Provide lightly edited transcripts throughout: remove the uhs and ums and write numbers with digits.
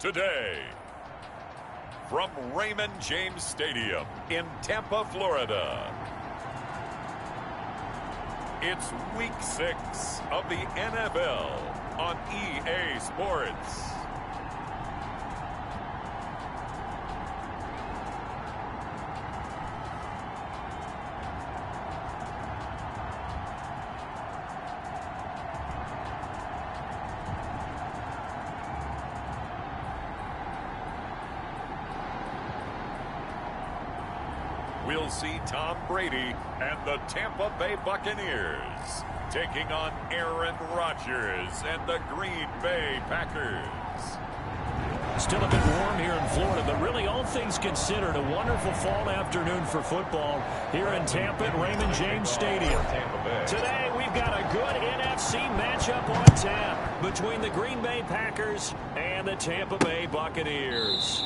today. From Raymond James Stadium in Tampa, Florida, it's Week 6 of the NFL on EA Sports. We'll see Tom Brady and the Tampa Bay Buccaneers taking on Aaron Rodgers and the Green Bay Packers. Still a bit warm here in Florida, but really all things considered, a wonderful fall afternoon for football here in Tampa at Raymond James Stadium. Today we've got a good NFC matchup on tap between the Green Bay Packers and the Tampa Bay Buccaneers.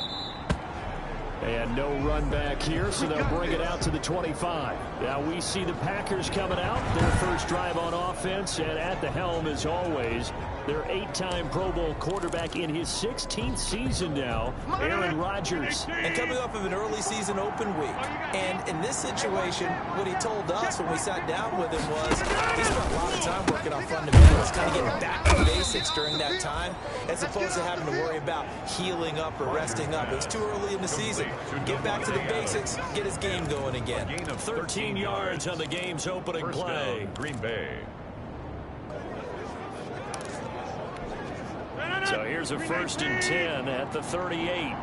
And no run back here, so they'll bring it out to the 25. Now we see the Packers coming out, their first drive on offense, and at the helm, as always, their 8-time Pro Bowl quarterback in his 16th season now, Aaron Rodgers. And coming off of an early season open week. And in this situation, what he told us when we sat down with him was he spent a lot of time working on fundamentals, kind of getting back to basics during that time, as opposed to having to worry about healing up or resting up. It was too early in the season. Get back to the basics, get his game going again. 13 yards on the game's opening play. Green Bay. So here's a 1st and 10 at the 38.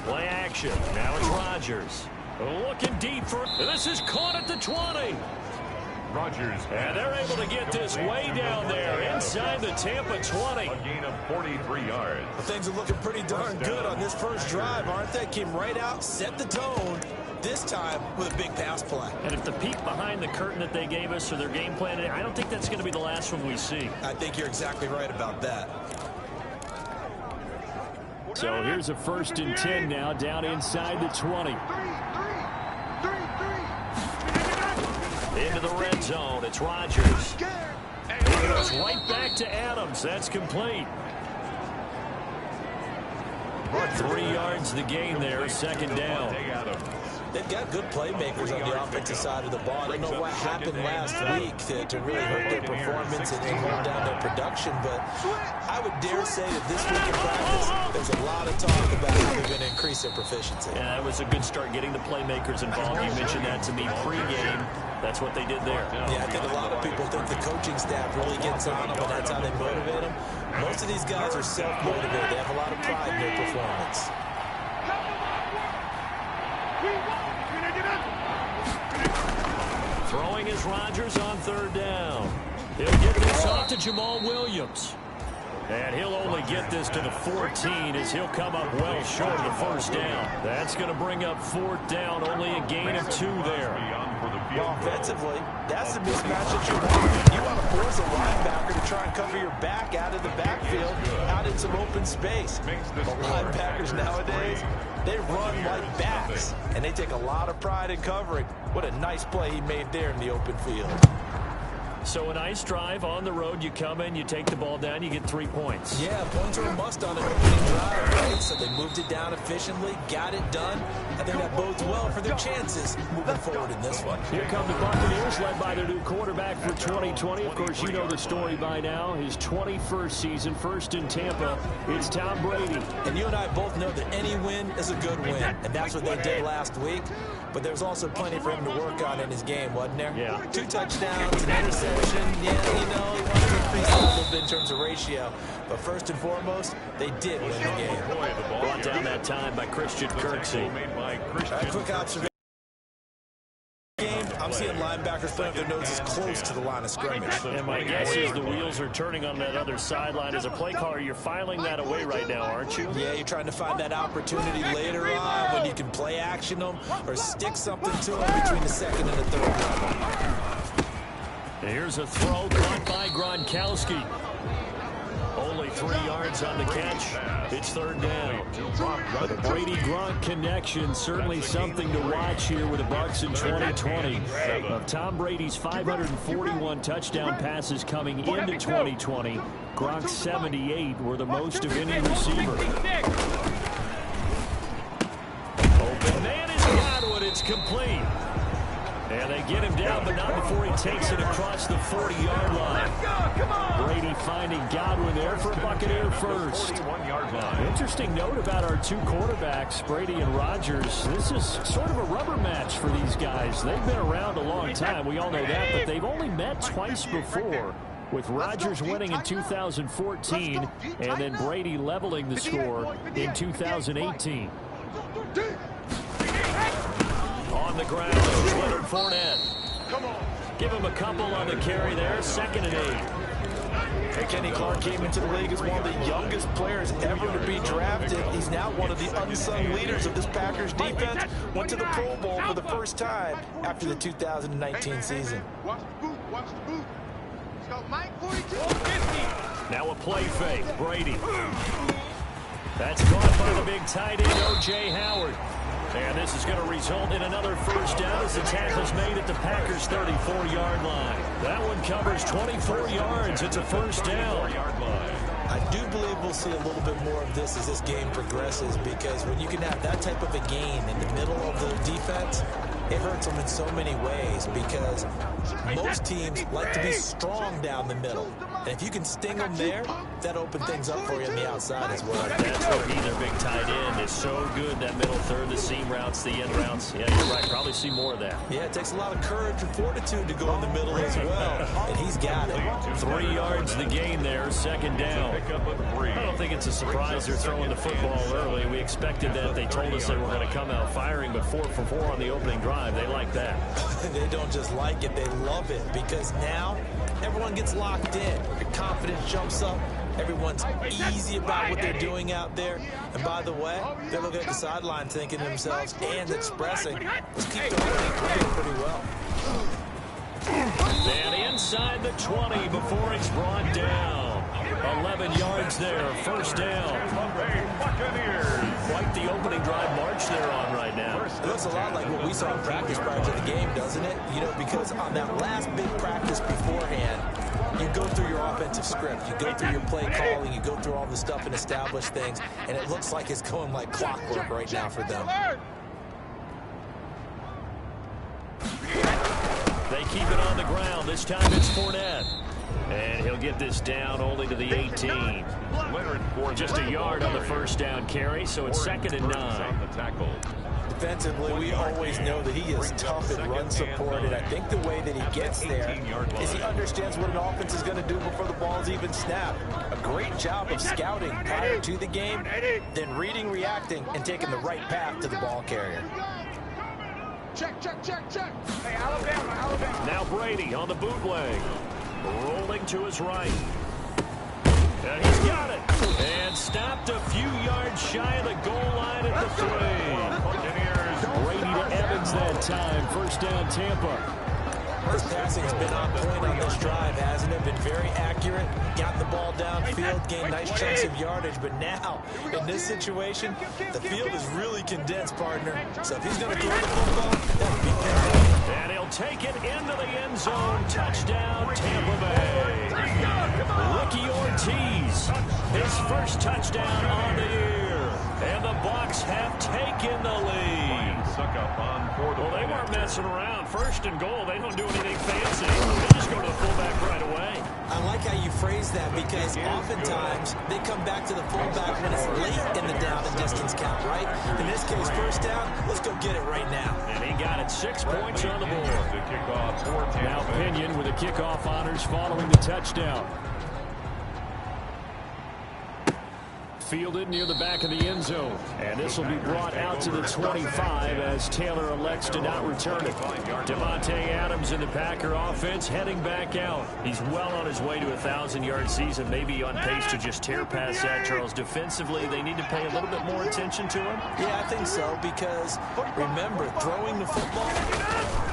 Play action. Now it's Rodgers. Looking deep for... This is caught at the 20. Rodgers. And they're able to get this way down there inside the Tampa 20. A gain of 43 yards. Well, things are looking pretty darn good on this first drive, aren't they? Came right out, set the tone, this time with a big pass play. And if the peek behind the curtain that they gave us or their game plan, I don't think that's going to be the last one we see. I think you're exactly right about that. So here's a 1st and 10 now down inside the 20. Into the red zone. It's Rodgers. He goes right back to Adams. That's complete. 3 yards the gain there. 2nd down. They've got good playmakers on the offensive side of the ball. I don't know what happened last week to really hurt their performance and hold down their production, but I would dare say that this week in practice, there's a lot of talk about how they're going to increase their proficiency. Yeah, that was a good start getting the playmakers involved. You mentioned that to me pregame. That's what they did there. Yeah, I think a lot of people think the coaching staff really gets on them, and that's how they motivate them. Most of these guys are self-motivated. They have a lot of pride in their performance. Throwing is Rodgers on 3rd down. He'll get this off to Jamal Williams. And he'll only get this to the 14 as he'll come up well short of the 1st down. That's going to bring up 4th down, only a gain of 2 there. Well, offensively, that's the mismatch that you want. You want to force a linebacker to try and cover your back out of the backfield, out in some open space. The linebackers nowadays, they run like bats, and they take a lot of pride in covering. What a nice play he made there in the open field. So a nice drive on the road. You come in, you take the ball down, you get 3 points. Yeah, points are a must on an opening drive, right? So they moved it down efficiently, got it done. I think that bodes well for their chances moving forward in this one. Here come the Buccaneers, led by their new quarterback for 2020. Of course, you know the story by now. His 21st season, first in Tampa. It's Tom Brady. And you and I both know that any win is a good win, and that's what they did last week. But there's also plenty for him to work on in his game, wasn't there? Yeah. 2 touchdowns, an interception. Yeah, you know, he wanted to increase a little bit in terms of ratio. But first and foremost, they did win the game. Brought down that time by Christian Kirksey. Quick observation. I'm seeing linebackers putting up their noses close to the line of scrimmage. And my guess is the wheels are turning on that other sideline. As a play caller, you're filing that away right now, aren't you? Yeah, you're trying to find that opportunity later on when you can play action them or stick something to them between the 2nd and the 3rd level. Here's a throw caught by Gronkowski. Only 3 yards on the catch. It's third down. But the Brady-Gronk connection, certainly something to watch here with the Bucs in 2020. Of Tom Brady's 541 touchdown passes coming into 2020, Gronk's 78 were the most of any receiver. Open man is Godwin. It's complete. And they get him down, but not before he takes it across the 40-yard line. Brady finding Godwin there for a Buccaneer first. Interesting note about our 2 quarterbacks, Brady and Rodgers. This is sort of a rubber match for these guys. They've been around a long time. We all know that, but they've only met twice before, with Rodgers winning in 2014 and then Brady leveling the score in 2018. On the ground, Leonard Fournette. Give him a couple on the carry there, 2nd and 8. And Kenny Clark came into the league as one of the youngest players ever to be drafted. He's now one of the unsung leaders of this Packers defense. Went to the Pro Bowl for the first time after the 2019 season. Watch the boot. Watch the boot. Let's go, Mike. 42. Now a play fake, Brady. That's caught by the big tight end, O.J. Howard. And this is going to result in another first down as the tackle's made at the Packers' 34-yard line. That one covers 24 yards. It's a first down. I do believe we'll see a little bit more of this as this game progresses, because when you can have that type of a gain in the middle of the defense, it hurts them in so many ways, because most teams like to be strong down the middle. And if you can sting them there, that opens things up for you on the outside as well. That's where their big tight end is so good, that middle third, the seam routes, the end routes. Yeah, you're right. Probably see more of that. Yeah, it takes a lot of courage and fortitude to go in the middle as well, and he's got it. 3 yards the gain there, 2nd down. I don't think it's a surprise they're throwing the football early. We expected that. They told us they were going to come out firing, but 4 for 4 on the opening drive. They like that. They don't just like it, they love it, because now everyone gets locked in. Your confidence jumps up. Everyone's easy about what they're doing out there. And by the way, they're looking at the sideline thinking to themselves and expressing, let's keep going. We're doing pretty well. And inside the 20 before it's brought down. 11 yards there, first down. Quite the opening drive march they're on right now. It looks a lot like what we saw in practice prior to the game, doesn't it? You know, because on that last big practice beforehand, you go through your offensive script, you go through your play calling, you go through all the stuff and establish things, and it looks like it's going like clockwork right now for them. They keep it on the ground. This time it's Fournette. And he'll get this down only to the 18. Just a yard on the first down carry, so it's 2nd and 9. Defensively, we always know that he is tough at run support, and I think the way that he gets there is he understands what an offense is going to do before the ball's even snapped. A great job of scouting prior to the game, then reading, reacting, and taking the right path to the ball carrier. Check. Hey, Alabama. Now Brady on the bootleg. Rolling to his right. And he's got it. And stopped a few yards shy of the goal line at the 3. Brady to Evans that time. First down, Tampa. This passing's been on point on this drive, hasn't it? Been very accurate. Got the ball downfield, gained nice chunks of yardage. But now, in this situation, the field is really condensed, partner. So if he's going to throw the football, that would be perfect. And he'll take it into the end zone. Touchdown, Tampa Bay. Ricky Ortiz, his first touchdown on the year. And the Bucs have taken the lead. Well, they weren't messing around. First and goal, they don't do anything fancy. They just go to the fullback right away. I like how you phrase that, because oftentimes they come back to the fullback when it's late in the down and distance count, right? In this case, first down, let's go get it right now. And he got it, 6 points on the board. Now Pinion with the kickoff honors following the touchdown. Fielded near the back of the end zone. And this will be brought out to the 25 as Taylor elects to not return it. Devontae Adams in the Packer offense heading back out. He's well on his way to a 1,000-yard season, maybe on pace to just tear past that, Charles. Defensively, they need to pay a little bit more attention to him. Yeah, I think so, because remember, throwing the football,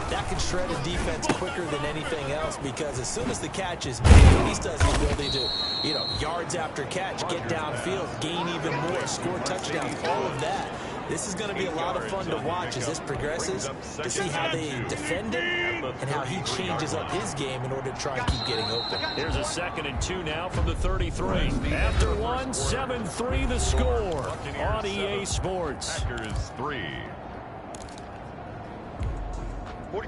that can shred a defense quicker than anything else, because as soon as the catch is made, he still has the ability to you know, yards after catch, get downfield, gain even more, score touchdowns, all of that. This is going to be a lot of fun to watch as this progresses, to see how they defend him and how he changes up his game in order to try and keep getting open. Here's a 2nd and 2 now from the 33. After one, 7-3 the score on EA Sports. Packers 3. 40.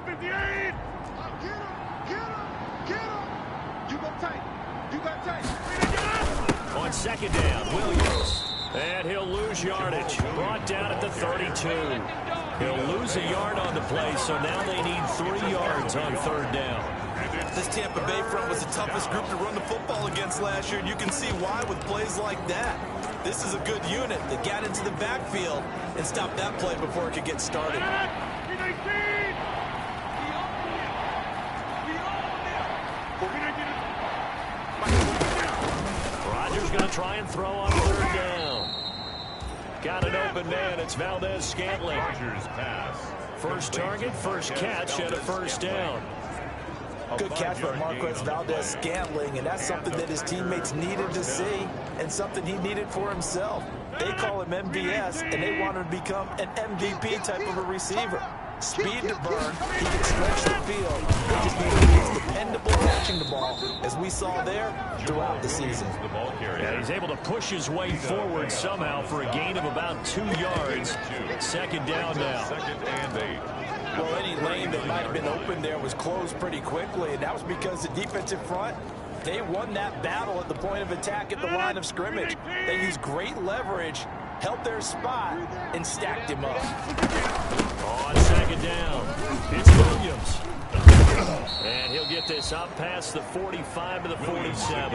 58. Get him. You go tight. You got tight. On 2nd down, Williams. And he'll lose yardage. Brought down at the 32. He'll lose a yard on the play, so now they need 3 yards on 3rd down. This Tampa Bay front was the toughest group to run the football against last year, and you can see why with plays like that. This is a good unit that got into the backfield and stopped that play before it could get started. Rodgers going to try and throw on 3rd down. Got an open man. It's Valdez-Scantling. Rodgers pass. First target, first catch, and a 1st down. Good catch by Marquez Valdez-Scantling, and that's something that his teammates needed to see and something he needed for himself. They call him MVS, and they want him to become an MVP type of a receiver. Speed to burn, he can stretch the field. They just need to be dependable catching the ball, as we saw there throughout the season. Yeah, he's able to push his way forward somehow for a gain of about 2 yards. 2nd down now. 2nd and 8. Well, any lane that might have been open there was closed pretty quickly, and that was because the defensive front, they won that battle at the point of attack at the line of scrimmage. They used great leverage, held their spot, and stacked him up. On 2nd down, it's Williams. And he'll get this up past the 45 to the 47.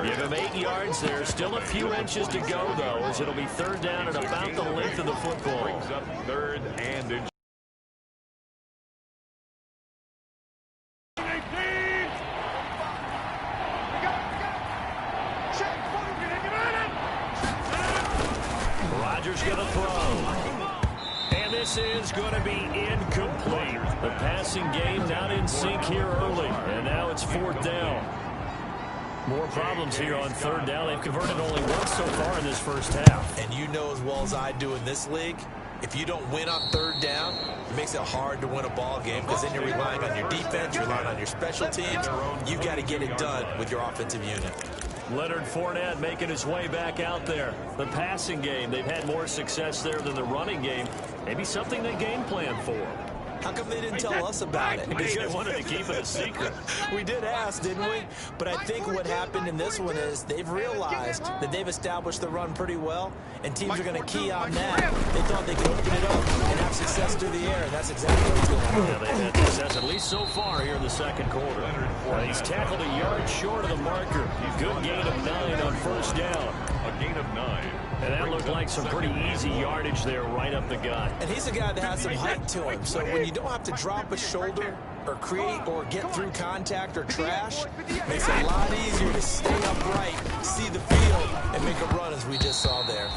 Give him 8 yards there. Still a few inches to go, though, as it'll be 3rd down at about the length of the football. Brings up 3rd and inch. Rodgers going to throw. And this is going to be incomplete. The passing game not in sync here early. And now it's 4th down. More problems here on 3rd down. They've converted only once so far in this first half. And you know as well as I do in this league, if you don't win on 3rd down, it makes it hard to win a ball game because then you're relying on your defense, you're relying on your special teams. You've got to get it done with your offensive unit. Leonard Fournette making his way back out there. The passing game, they've had more success there than the running game. Maybe something they game plan for. How come they didn't tell us about it? Because they wanted to keep it a secret. We did ask, didn't we? But I think what happened in this one is they've realized that they've established the run pretty well, and teams are going to key on that. They thought they could open it up and have success through the air, and that's exactly what's going on. Yeah, they've had success, at least so far here in the 2nd quarter. He's tackled a yard short of the marker. Good gain of 9 on 1st down. A gain of 9. And that looked like some pretty easy yardage there right up the gut. And he's a guy that has some height to him, so when you don't have to drop a shoulder or create or get through contact or trash, it makes it a lot easier to stay upright, see the field, and make a run as we just saw there.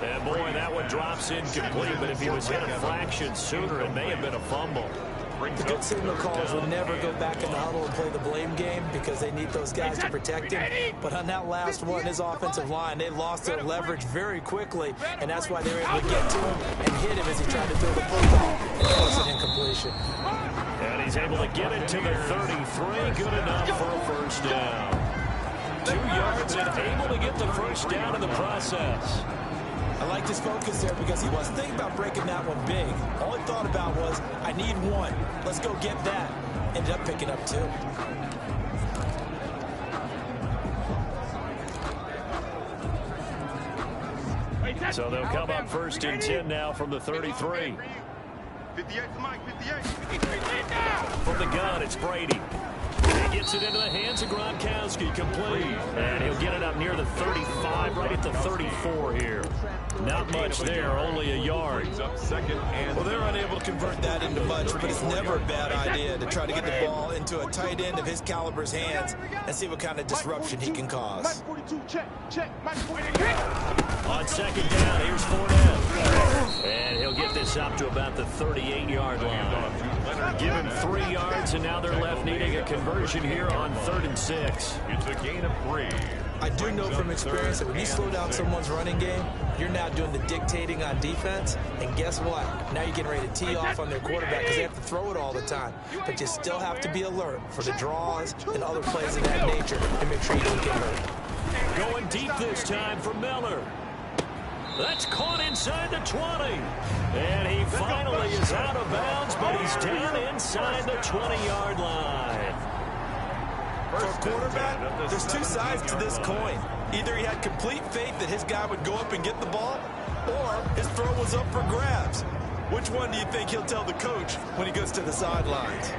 And boy, that one drops incomplete, but if he was hit a fraction sooner, it may have been a fumble. The good signal callers will never go back in the huddle and play the blame game because they need those guys to protect him. But on that last one, his offensive line, they lost their leverage very quickly, and that's why they were able to get to him and hit him as he tried to throw the football and force an incompletion. And he's able to get it to the 33. Good enough for a 1st down. 2 yards and able to get the 1st down in the process. I liked his focus there because he wasn't thinking about breaking that one big. All he thought about was, I need 1. Let's go get that. Ended up picking up 2. So they'll come up 1st and 10 now from the 33. 58 to Mike, 58. From the gun, it's Brady. He gets it into the hands of Gronkowski, complete. And he'll get it up near the 35, right at the 34 here. Not much there, only a yard. Well, they're unable to convert that into much, but it's never a bad idea to try to get the ball into a tight end of his caliber's hands and see what kind of disruption he can cause. On 2nd down, here's Fournette. And he'll get this up to about the 38-yard line. Give him 3 yards, and now they're left needing a conversion here on 3rd and 6. It's a gain of 3. I do know from experience that when you slow down someone's running game, you're now doing the dictating on defense, and guess what? Now you're getting ready to tee off on their quarterback because they have to throw it all the time. But you still have to be alert for the draws and other plays of that nature to make sure you don't get hurt. Going deep this time for Miller. That's caught inside the 20. And he finally is out of bounds, but he's down inside the 20-yard line. For a quarterback, there's 2 sides to this coin. Either he had complete faith that his guy would go up and get the ball, or his throw was up for grabs. Which one do you think he'll tell the coach when he goes to the sidelines?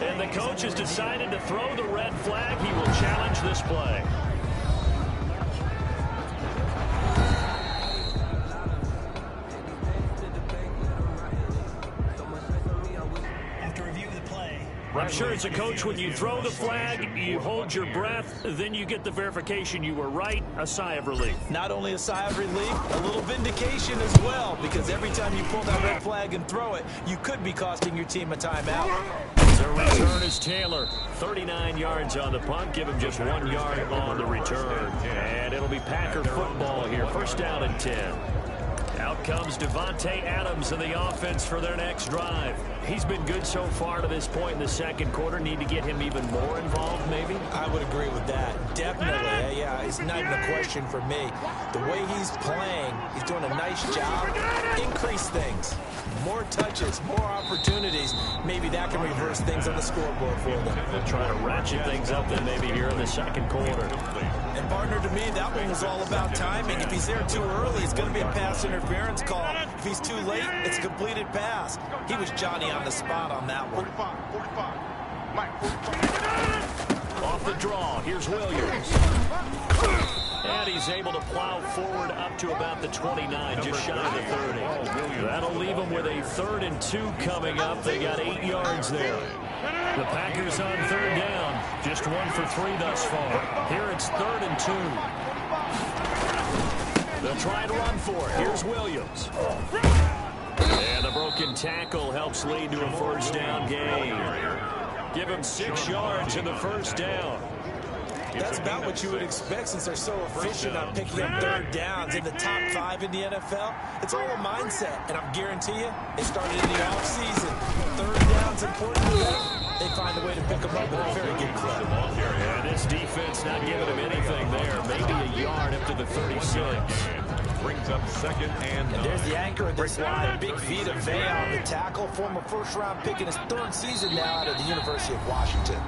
And the coach has decided to throw the red flag. He will challenge this play. I'm sure as a coach, when you throw the flag, you hold your breath, then you get the verification you were right, a sigh of relief. Not only a sigh of relief, a little vindication as well, because every time you pull that red flag and throw it, you could be costing your team a timeout. The return is Taylor. 39 yards on the punt. Give him just 1 yard on the return. And it'll be Packer football here. 1st down and 10. Out comes Devontae Adams in the offense for their next drive. He's been good so far to this point in the 2nd quarter. Need to get him even more involved, maybe? I would agree with that. Definitely. Yeah, it's not even a question for me. The way he's playing, he's doing a nice job. Increase things. More touches, more opportunities. Maybe that can reverse things on the scoreboard for them. They'll try to ratchet things up then maybe here in the 2nd quarter. And partner, to me, that one was all about timing. If he's there too early, it's going to be a pass interference call. If he's too late, it's a completed pass. He was Johnny on the spot on that one. 45. Mike, 45. Off the draw, here's Williams. And he's able to plow forward up to about the 29, just shy of the 30. That'll leave them with a 3rd and 2 coming up. They got 8 yards there. The Packers on 3rd down. Just 1 for 3 thus far. Here it's 3rd and 2. They'll try and run for it. Here's Williams. And the broken tackle helps lead to a 1st down gain. Give him 6 yards in the 1st down. That's about what you would expect since they're so efficient on picking up 3rd downs in the top 5 in the NFL. It's all a mindset, and I'm guarantee you, it started in the offseason. 3rd down's important to them. They find a way to pick them up at a very good clip. Yeah, this defense not giving him anything there. Maybe a yard up to the 36. Brings up 2nd and 9. And there's the anchor of this line, Big Vita Vea on the tackle, former 1st-round pick in his 3rd season now out of the University of Washington.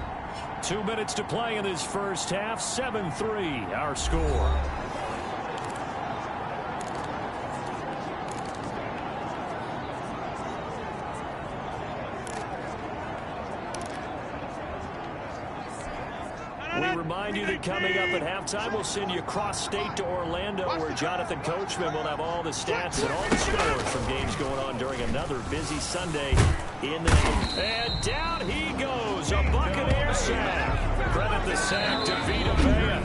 2 minutes to play in this 1st half. 7-3, our score. We remind you that coming up at halftime, we'll send you across state to Orlando, where Jonathan Coachman will have all the stats and all the scores from games going on during another busy Sunday in the... And down he goes, a Buccaneer sack. Credit the sack to Vita Vea.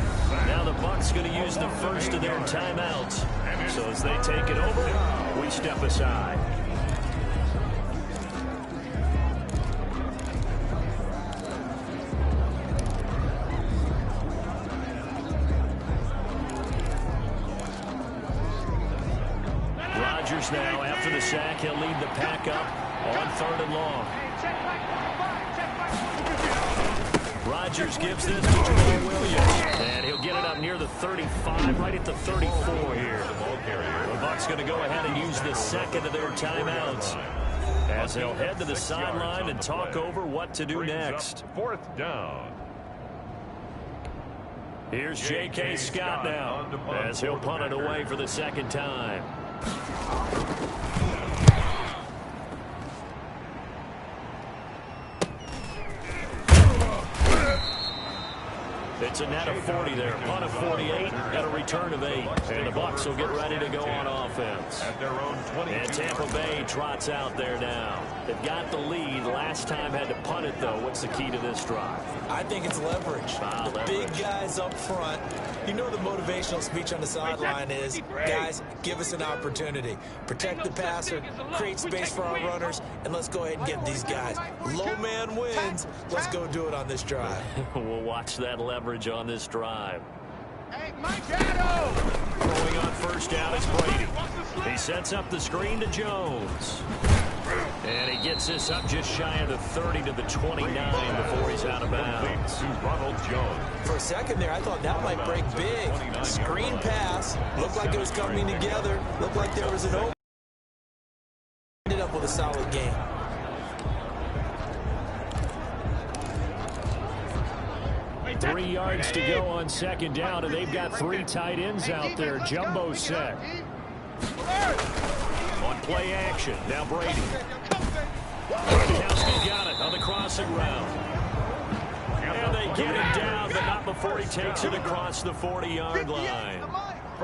Now the Bucs going to use the 1st of their timeouts. So as they take it over, we step aside. Now, after the sack, he'll lead the pack up on 3rd and long. Rodgers gives this to Jamal Williams, and he'll get it up near the 35, right at the 34 here. The Bucs going to go ahead and use the 2nd of their timeouts as they'll head to the sideline and talk over what to do next. 4th down. Here's J.K. Scott now as he'll punt it away for the 2nd time. It's It's a net of 40 there. Punt of 48 and a return of 8. And the Bucs will get ready to go on offense. At their own 22. And Tampa Bay trots out there now. They've got the lead. Last time had to punt it, though. What's the key to this drive? I think it's leverage. The big guys up front. You know the motivational speech on the sideline is, guys, give us an opportunity. Protect the passer, create space for our runners, and let's go ahead and get these guys. Low man wins. Let's go do it on this drive. We'll watch that leverage on this drive. Hey, Mike Shadow! Throwing on first down is Brady. He sets up the screen to Jones. And he gets this up just shy of the 30 to the 29 before he's out of bounds. Ronald Jones. For a second there, I thought that might break big. Screen pass. Looked like it was coming together. Looked like there was an open. Ended up with a solid game. Three yards to go on second down, and they've got 3 tight ends out there. Jumbo set. On play action, now Brady. Gronkowski got it on the crossing route. And they get it down, but not before he takes it across the 40-yard line.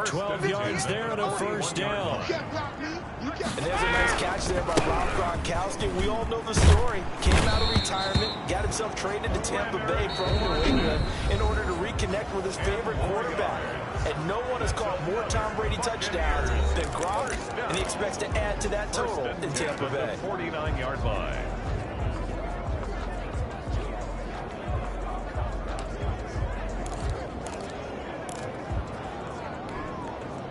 12 yards there and a first down. And there's a nice catch there by Rob Gronkowski. We all know the story. Came out of retirement, got himself traded to Tampa Bay from New England in order to reconnect with his favorite quarterback. And no one has caught more Tom Brady touchdowns than Gronk, and he expects to add to that total in Tampa Bay. 49-yard line.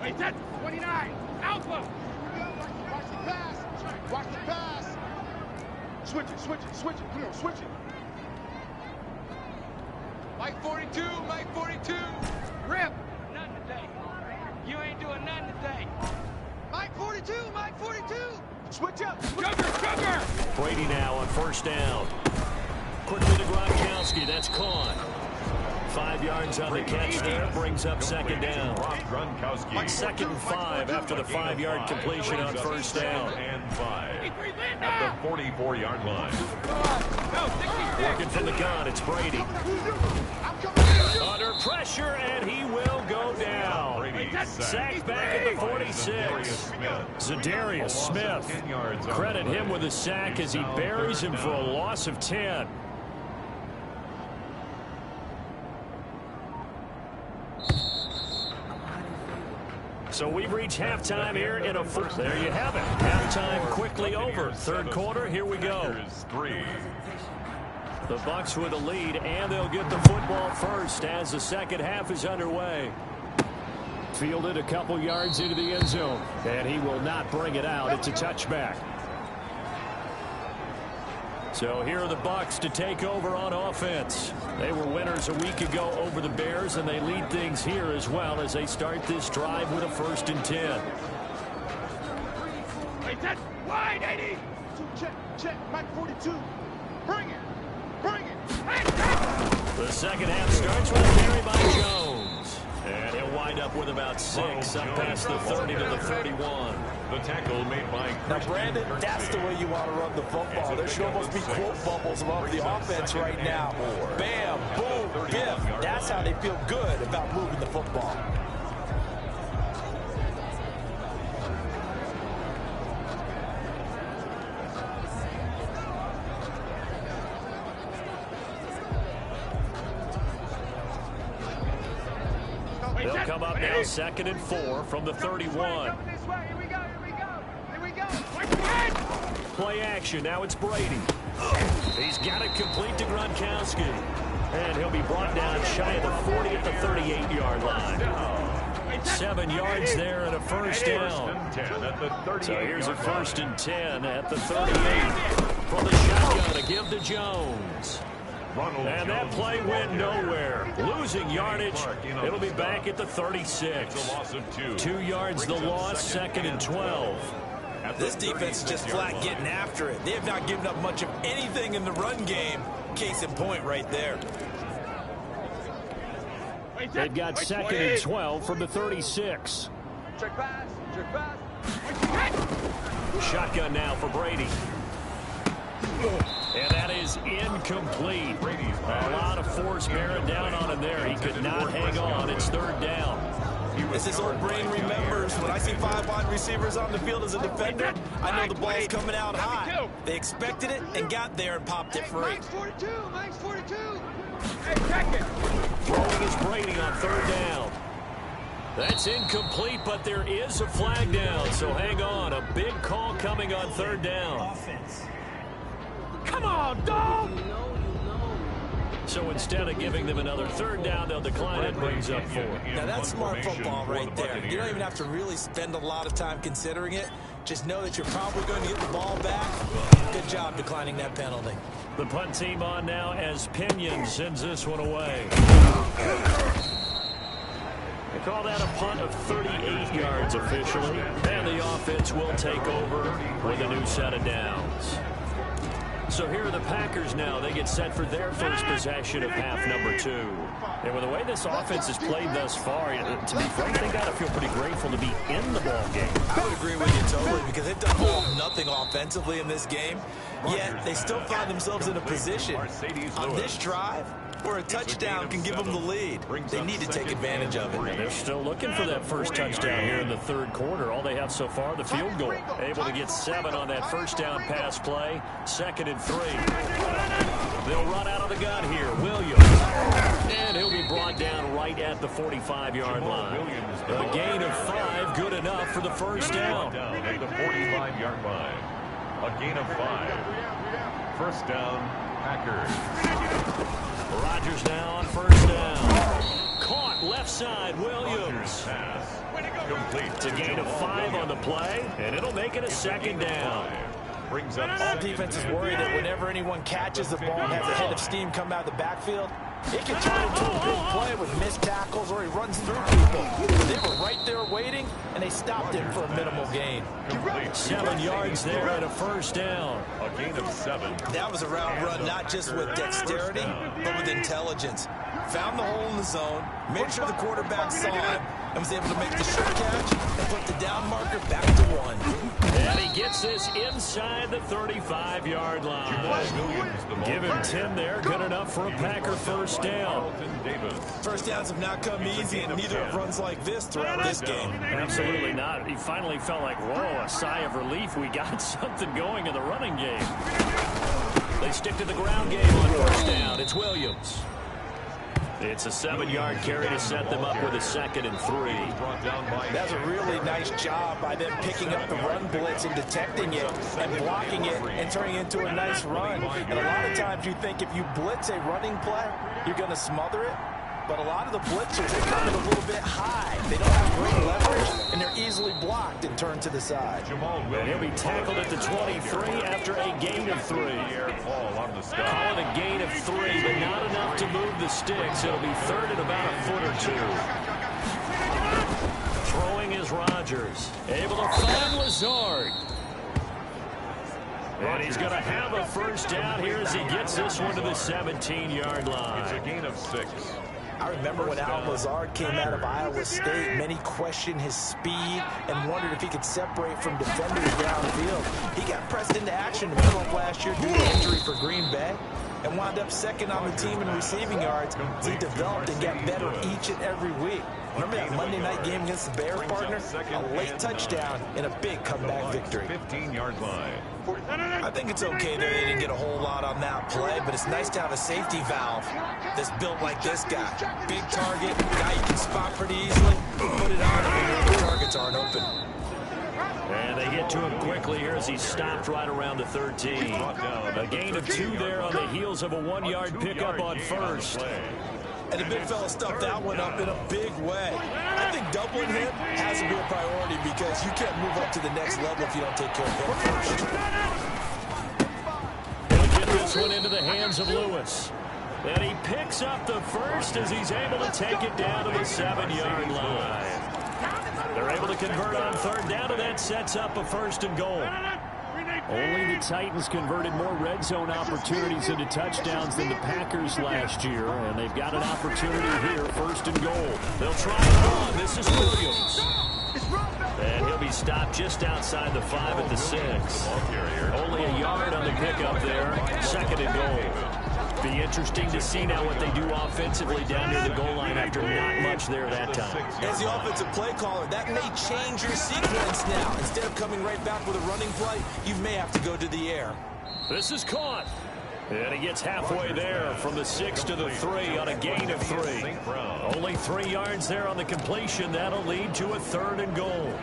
Wait, that's 29. Alpha. Watch the pass. Watch the pass. Switch it, switch it, switch it. Come on, switch it. Mike 42, Mike 42. Rip. Nothing today. You ain't doing nothing today. Mike 42, Mike 42. Switch up. Cover. Brady now on first down. Quickly to Gronkowski. That's caught. 5 yards on the catch there. Brings up second down. Second and 5 after the 5-yard completion on first down. And 5 at the 44-yard line. Working from the gun, it's Brady. Under pressure, and he will go down. Sacked back at the 46. Zadarius Smith. Credit him with a sack as he buries him for a loss of 10. So we've reached halftime here in a foot. There you have it. Halftime quickly over. Third quarter, here we go. The Bucs with a lead, and they'll get the football first as the second half is underway. Fielded a couple yards into the end zone, and he will not bring it out. It's a touchback. So here are the Bucs to take over on offense. They were winners a week ago over the Bears, and they lead things here as well as they start this drive with a 1st and 10. Wait, that's wide, 80. Check, Mike 42. Bring it. The second half starts with a carry by Jones. And he'll wind up with about 6 up past the 30 to the 31. The tackle made by Now, Brandon, that's the way you want to run the football. There should almost be quote bubbles above the offense right now. Bam, boom, biff. That's how they feel good about moving the football. They'll come up now 2nd and 4 from the 31. Play action. Now it's Brady. He's got it complete to Gronkowski. And he'll be brought down shy of the 40 at the 38-yard line. 7 yards there and a first down. So here's a 1st and 10 at the 38. From the shotgun to give to Jones. And that play went nowhere. Losing yardage. It'll be back at the 36. 2 yards the loss, 2nd and 12. This defense is just flat getting after it. They have not given up much of anything in the run game. Case in point right there. They've got 2nd and 12 from the 36. Check pass. Shotgun now for Brady. And that is incomplete. A lot of force bearing down on him there. He could not hang on. It's third down. As his old brain remembers, when I see 5 wide receivers on the field as a defender, I know the ball's coming out high. They expected it and got there and popped it free. Mike's 42. Mike's 42. Hey, check it. Throwing is Brady on third down. That's incomplete, but there is a flag down, so hang on. A big call coming on third down. Offense. Come on, dog. So instead of giving them another third down, they'll decline it. Brings up 4. Now that's smart football right there. You don't even have to really spend a lot of time considering it. Just know that you're probably going to get the ball back. Good job declining that penalty. The punt team on now as Pinion sends this one away. They call that a punt of 38 yards officially. And the offense will take over with a new set of downs. So here are the Packers now. They get set for their first possession of half number 2. And with the way this offense has played thus far, to be frank, they got to feel pretty grateful to be in the ball game. I would agree with you totally because they've done all nothing offensively in this game. Yet they still find themselves in a position on this drive where a touchdown can give them the lead. They need to take advantage of it. And they're still looking for that first touchdown here in the third quarter. All they have so far, the field goal. Able to get 7 on that first down pass play. 2nd and 3. They'll run out of the gun here. Williams. And he'll be brought down right at the 45-yard line. A gain of 5, good enough for the first down. At the 45-yard line. A gain of 5. First down, Packers. Rodgers now on first down. Caught left side, Williams. Complete. It's a gain of 5 on the play, and it'll make it a 2nd down. Brings up All defenses worry that whenever anyone catches the ball and has a head of steam come out of the backfield, it can turn into a big play with missed tackles or he runs through people. They were right there waiting, and they stopped him for a minimal gain. 7 yards there and a first down. A gain of 7. That was a route run not just with dexterity, but with intelligence. Found the hole in the zone, made sure the quarterback saw him, and was able to make the short catch and put the down marker back to 1. And he gets this inside the 35-yard line. Give him 10 there. Good enough for a Packer first down. First downs have not come easy, and neither have runs like this throughout this game. Absolutely not. He finally felt like, whoa, a sigh of relief. We got something going in the running game. They stick to the ground game on first down. It's Williams. It's a 7-yard carry to set them up with a 2nd and 3. That's a really nice job by them picking up the run blitz and detecting it and blocking it and turning it into a nice run. And a lot of times you think if you blitz a running play, you're going to smother it. But a lot of the blitzers, they come in a little bit high. They don't have great leverage, and they're easily blocked and turned to the side. And he'll be tackled at the 23 after a gain of 3. Call it a gain of 3, but not enough to move the sticks. It'll be 3rd and about a foot or 2. Throwing is Rodgers. Able to find Lazard. And he's going to have a first down here as he gets this one to the 17-yard line. It's a gain of 6. I remember when Al Lazard came out of Iowa State, many questioned his speed and wondered if he could separate from defenders downfield. He got pressed into action in the middle of last year due to injury for Green Bay and wound up 2nd on the team in receiving yards as he developed and got better each and every week. Remember that Monday night game against the Bears, partner? A late touchdown and a big comeback victory. 15-yard line. I think it's okay that they didn't get a whole lot on that play, but it's nice to have a safety valve that's built like this guy. Big target, guy you can spot pretty easily. Put it on him, the targets aren't open. And they get to him quickly here as he stopped right around the 13. A gain of 2 there on the heels of a 1-yard pickup on first. And the big fella stuffed that one up in a big way. I think doubling him has to be a priority because you can't move up to the next level if you don't take care of him first. He'll get this one into the hands of Lewis. And he picks up the first as he's able to take it down to the 7-yard line. They're able to convert on third down, and that sets up a 1st and goal. Only the Titans converted more red zone opportunities into touchdowns than the Packers last year, and they've got an opportunity here, 1st and goal. They'll try it on. This is Williams. And he'll be stopped just outside the 5 at the 6. Only a yard on the pickup there. 2nd and goal. Be interesting to see now what they do offensively down near the goal line after not much there that time. As the offensive play caller, that may change your sequence now. Instead of coming right back with a running play, you may have to go to the air. This is caught. And he gets halfway there from the 6 to the 3 on a gain of 3. Only 3 yards there on the completion. That'll lead to a 3rd and goal.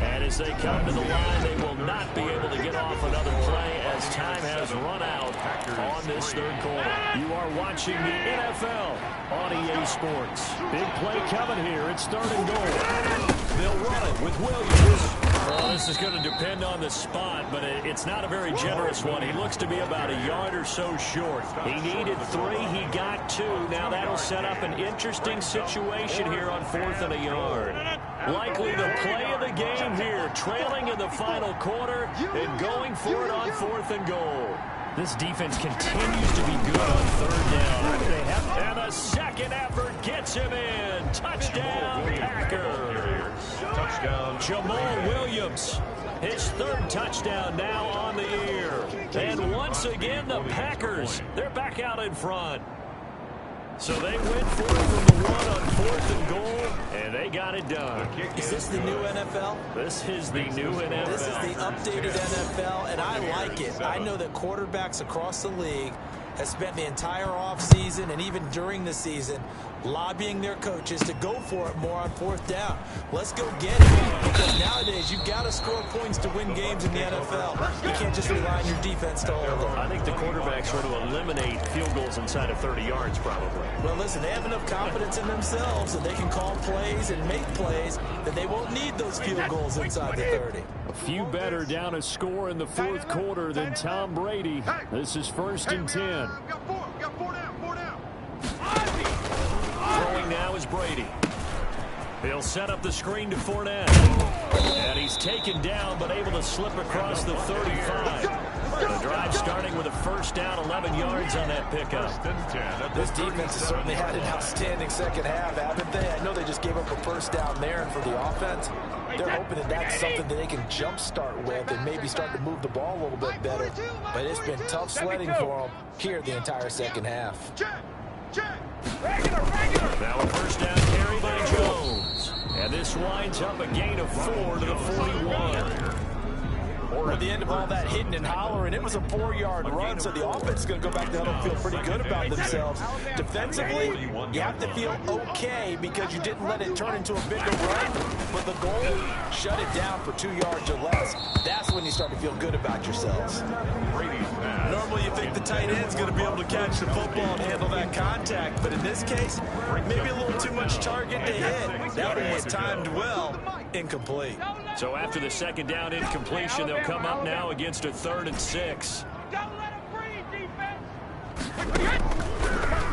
And as they come to the line, they will not be able to get off another play as time has run out on this 3rd quarter. You are watching the NFL on EA Sports. Big play coming here. It's 3rd and goal. They'll run it with Williams. Well, this is going to depend on the spot, but it's not a very generous one. He looks to be about a yard or so short. He needed 3. He got 2. Now that'll set up an interesting situation here on 4th and a yard. Likely the play of the game here, trailing in the final quarter and going for it on 4th and goal. This defense continues to be good on 3rd down. And the second effort gets him in. Touchdown, Packers. Touchdown, Jamal Williams. His 3rd touchdown now on the year. And once again, the Packers, they're back out in front. So they went for it from the 1 on 4th and goal, and they got it done. Is this the new NFL? This is the new NFL. This is the updated NFL, and I like it. I know that quarterbacks across the league have spent the entire offseason and even during the season lobbying their coaches to go for it more on 4th down. Let's go get it. Because nowadays, you've got to score points to win games in the NFL. You can't just rely on your defense to hold them. I think the quarterbacks are to eliminate field goals inside of 30 yards, probably. Well, listen, they have enough confidence in themselves that they can call plays and make plays that they won't need those field goals inside the 30. A few better down a score in the 4th quarter than Tom Brady. This is 1st and 10. Got four down. Throwing now is Brady. He'll set up the screen to Fournette. And he's taken down, but able to slip across the 35. The drive starting with a 1st down, 11 yards on that pickup. This defense has certainly had an outstanding 2nd half, haven't they? I know they just gave up a 1st down there, and for the offense, they're hoping that that's something that they can jumpstart with and maybe start to move the ball a little bit better. But it's been tough sledding for them here the entire 2nd half. Now a 1st down carry by Jones. And this winds up a gain of 4 to the 41. At the end of all that hitting and hollering, it was a 4-yard run, so the offense is going to go back to huddle and feel pretty good about themselves. Defensively, you have to feel okay because you didn't let it turn into a bigger run, but the goal, shut it down for 2 yards or less. That's when you start to feel good about yourselves. Normally you think the tight end's going to be able to catch the football and handle that contact, but in this case, maybe a little too much target to hit. That one was timed well, incomplete. So after the 2nd down incompletion, they'll come up now against a 3rd and 6. Don't let him breathe, defense.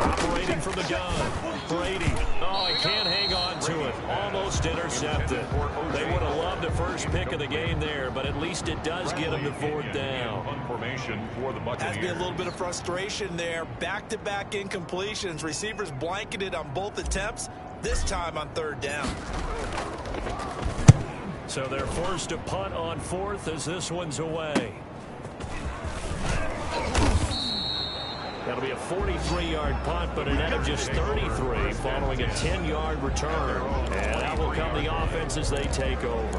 Operating from the gun. Brady. Oh, he can't hang on to it. Almost intercepted. They would have loved the first pick of the game there, but at least it does get them to 4th down. Has to be a little bit of frustration there. Back-to-back incompletions. Receivers blanketed on both attempts, this time on 3rd down. So they're forced to punt on 4th as this one's away. That'll be a 43-yard punt, but it ended just 33 following a 10-yard return. And that will come the offense as they take over.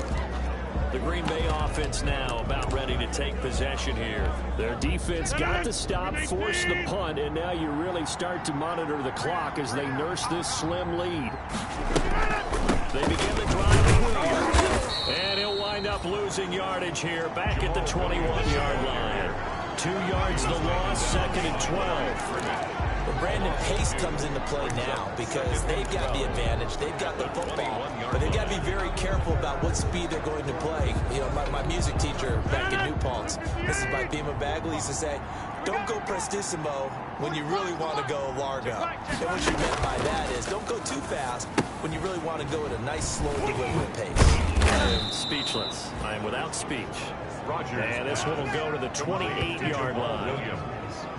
The Green Bay offense now about ready to take possession here. Their defense got to stop, force the punt, and now you really start to monitor the clock as they nurse this slim lead. They begin the drive with Williams, and he'll wind up losing yardage here back at the 21-yard line. 2 yards the loss, 2nd and 12. But Brandon, pace comes into play now because they've got the advantage. They've got the football, but they've got to be very careful about what speed they're going to play. You know, my music teacher back in New Paltz, Mrs. Bima Bagley, used to say, don't go prestissimo when you really want to go largo. And what she meant by that is don't go too fast when you really want to go at a nice, slow, deliberate pace. I am speechless. I am without speech. And this one will go to the 28-yard line.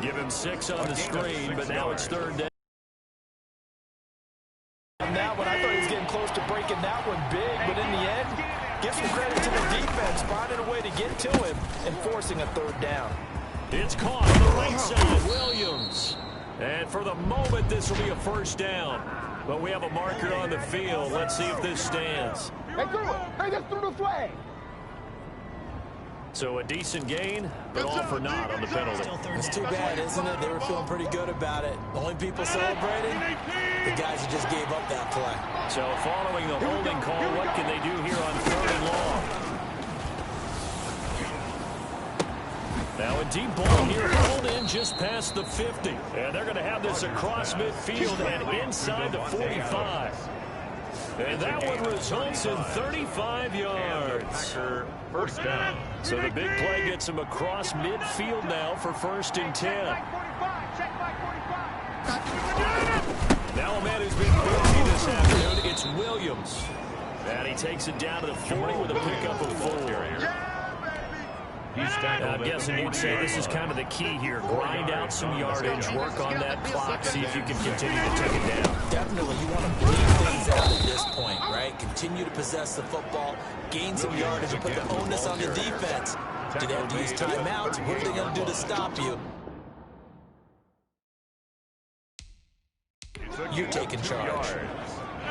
Give him 6 on the screen, but now it's third down. On that one, I thought he was getting close to breaking that one big, but in the end, give some credit to the defense, finding a way to get to him and forcing a third down. It's caught on the right side, Williams. And for the moment, this will be a first down. But we have a marker on the field. Let's see if this stands. Hey, through it. Hey, just through the flag. So a decent gain, but all for naught on the penalty. It's too bad, isn't it? They were feeling pretty good about it. The only people celebrating, the guys who just gave up that play. So following the holding call, what can they do here on 3rd and long? Now a deep ball here, pulled in just past the 50. And they're going to have this across midfield and inside the 45. And that one results in 35 yards. First down. So the big play gets him across midfield now for 1st and 10. Now a man who's been busy this afternoon, it's Williams. And he takes it down to the 40 with a pickup of 4. I'm guessing you'd say this is kind of the key here. Grind out some yardage, work on that clock, see if you can continue to take it down. Definitely, you want to bleed things out at this point, right? Continue to possess the football, gain some yardage, and put the onus on the defense. Do they have to use timeouts? What are they going to do to stop you? You're taking charge.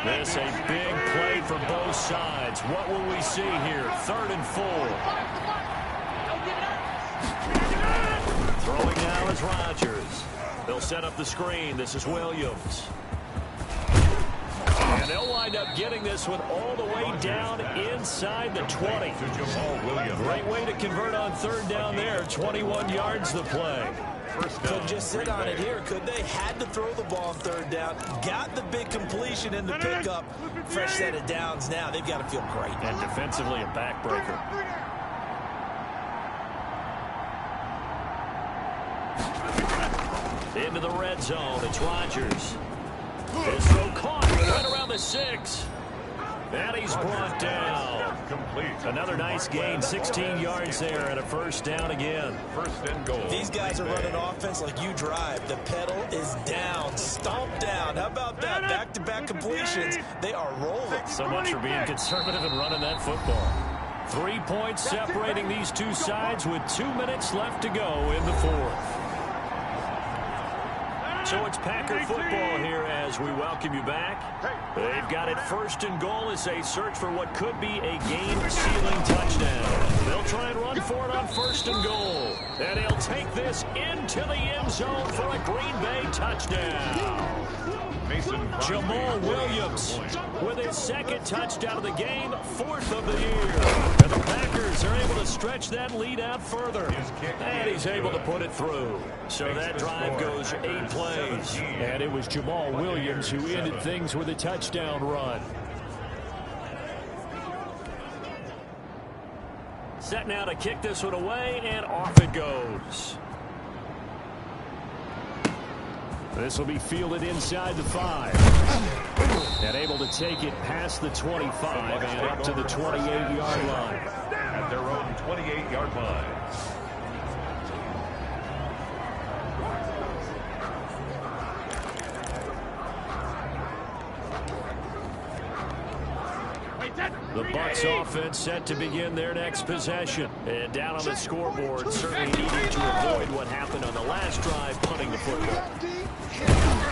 This a big play for both sides. What will we see here? 3rd and 4. Throwing now is Rodgers. They'll set up the screen. This is Williams. And they'll wind up getting this one all the way down inside the 20. Great way to convert on 3rd down there. 21 yards the play. Could just sit on it here, could they? Had to throw the ball on 3rd down. Got the big completion in the pickup. Fresh set of downs now. They've got to feel great. And defensively a backbreaker. Into the red zone. It's Rodgers. His throw caught right around the 6. And he's brought down. Another nice gain. 16 yards there and a first down again. 1st and goal. These guys are running offense like you drive. The pedal is down. Stomp down. How about that? Back-to-back completions. They are rolling. So much for being conservative and running that football. 3 points separating these two sides with 2 minutes left to go in the 4th. So it's Packer football here as we welcome you back. They've got it 1st and goal as they search for what could be a game-sealing touchdown. They'll try and run for it on 1st and goal. And he'll take this into the end zone for a Green Bay touchdown. Jamal Williams with his 2nd touchdown of the game, 4th of the year. And the Packers are able to stretch that lead out further. And he's able to put it through. So that drive goes 8 plays. And it was Jamal Williams who ended things with a touchdown run. Set now to kick this one away, and off it goes. This will be fielded inside the 5. And able to take it past the 25 and up to the 28-yard line. At their own 28-yard line. The Bucs offense set to begin their next possession. And down on the scoreboard, certainly needing to avoid what happened on the last drive, punting the football.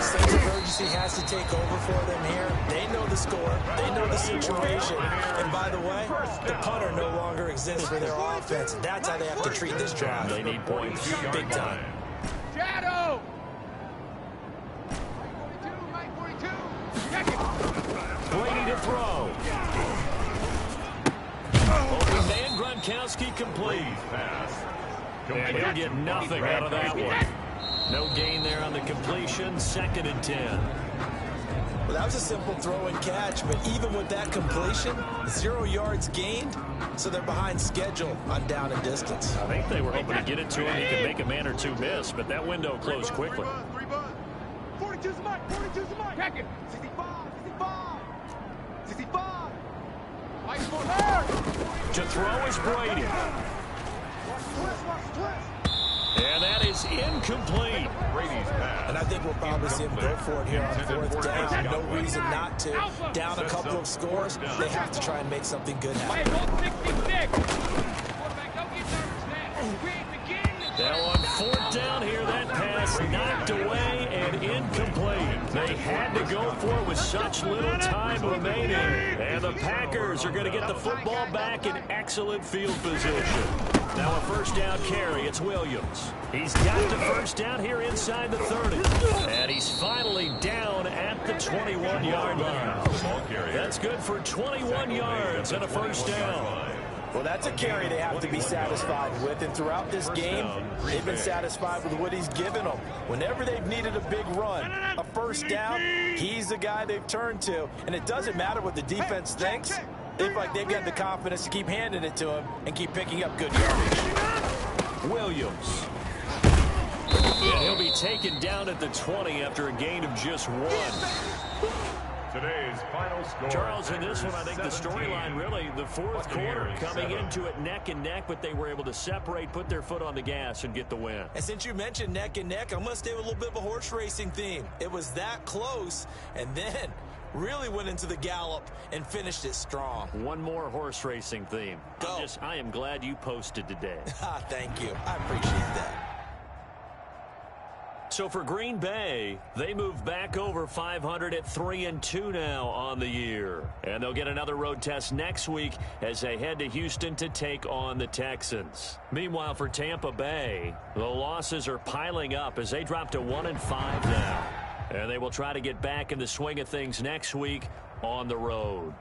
Sense of urgency has to take over for them here. They know the score. They know the situation. And by the way, the punter no longer exists for their offense. That's how they have to treat this drive. They need points. Big time. Shadow! 42. Check it. Brady to throw. Open man, Gronkowski complete. And he'll get nothing out of that one. No gain there on the completion. 2nd and 10. Well, that was a simple throw and catch, but even with that completion, 0 yards gained, so they're behind schedule on down and distance. I think they were hoping to get it to him. He could make a man or two miss, but that window closed quickly. 42's the mark. 42's the mark. Check it. 65. 65. To throw is Brady. incomplete. Brady's pass. And I think we'll probably see him go for it here on fourth down. No reason not to. Down a couple of scores, they have to try and make something good happen. Now on fourth down here, that pass knocked away and incomplete. They had to go for it with such little time remaining. And the Packers are going to get the football back in excellent field position. Now a first down carry. It's Williams. He's got the first down here inside the 30. And he's finally down at the 21-yard line. That's good for 21 yards and a first down. Well, that's a carry they have to be satisfied with, and throughout this game, they've been satisfied with what he's given them. Whenever they've needed a big run, a first down, he's the guy they've turned to. And it doesn't matter what the defense thinks. They feel like they've got the confidence to keep handing it to him and keep picking up good yardage. Williams. And he'll be taken down at the 20 after a gain of just 1. Today's final score. Charles, in this one, I think the storyline really, the fourth quarter, coming into it neck and neck, but they were able to separate, put their foot on the gas, and get the win. And since you mentioned neck and neck, I'm going to stay with a little bit of a horse racing theme. It was that close, and then really went into the gallop and finished it strong. One more horse racing theme. Go. I am glad you posted today. Thank you. I appreciate that. So for Green Bay, they move back over 500 at 3-2 now on the year. And they'll get another road test next week as they head to Houston to take on the Texans. Meanwhile, for Tampa Bay, the losses are piling up as they drop to 1-5 now. And they will try to get back in the swing of things next week on the road.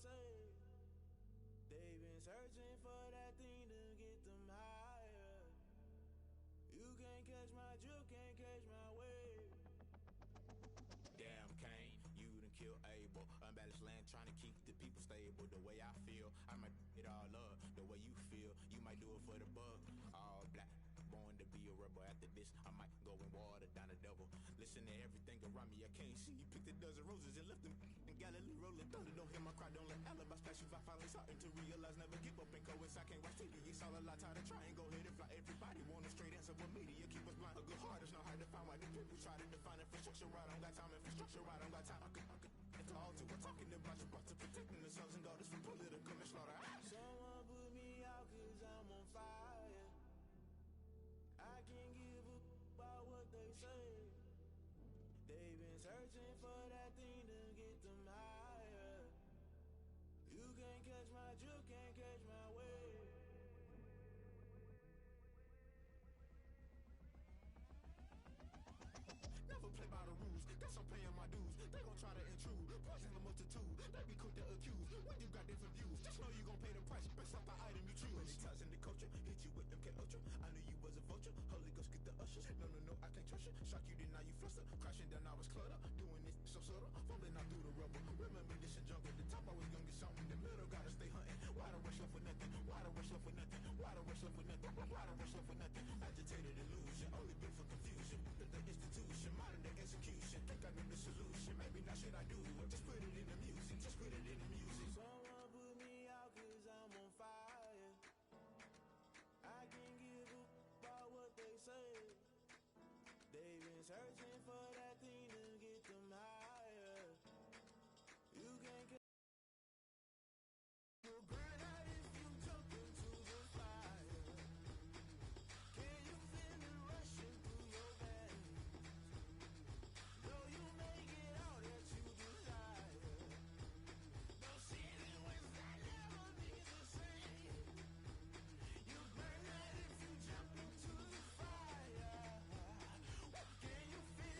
say. They've been searching for that thing to get them higher. You can't catch my drift, can't catch my wave. Damn, Kane, you done killed Abel. Unbalanced land, trying to keep the people stable. The way I feel, I might it all up. The way you feel, you might do it for the bug. All black, born to be a rebel. After this, I might go and water down the devil. Listen to everything around me, I can't see. Picked a dozen roses and left them in Galilee rolling thunder. Don't hear my cry, don't let alibi splash you. I finally starting to realize, never give up and coincide. Can't watch TV, it's all a lot. Tired of trying, go ahead and fly. Everybody want a straight answer, but media keep us blind. A good heart is not hard to find. Why the people try to define infrastructure right? I don't got time, infrastructure right? I don't got time. I could it's all to we're talking about you, brought to protecting the sons and daughters from political and slaughter. Someone put me out cause I'm on fire. I can't give a about what they say. They've been searching for that thing to get them higher. You can't catch my drift, can't catch my wave. Never play by the rules, guess I'm paying my dues. They gon' try to intrude, poison the multitude. They be quick to accuse, when you got different views. Just know you gon' pay the price, based off the item you choose. Many times in the culture, hit you with MK Ultra. I knew you was a vulture, Holy Ghost get the ushers. No, I can't trust you. Shock you, then now you fluster. Crashing down, I was cluttered. Doing this so subtle, fumbling out through the rubble. Remember this and junk at the top, I was young and something. In the middle, gotta stay hunting. Why the rush left for nothing? Why the rush left for nothing? Why the rush left for nothing? Why the rush left for nothing? Agitated illusion, only built for confusion. The institution, modern day execution. Think I know the solution, maybe not should I do it. Just put it in the music, just put it in the music. Someone put me out cause I'm on fire. I can't give a about what they say. They've been searching for that thing to get them higher. You can't get you'll burn out if you jump into the fire. Can you feel it rushing through your veins? Though you make it all that you desire. Though sin was that never be the same. You burn out if you jump into the fire. Can you feel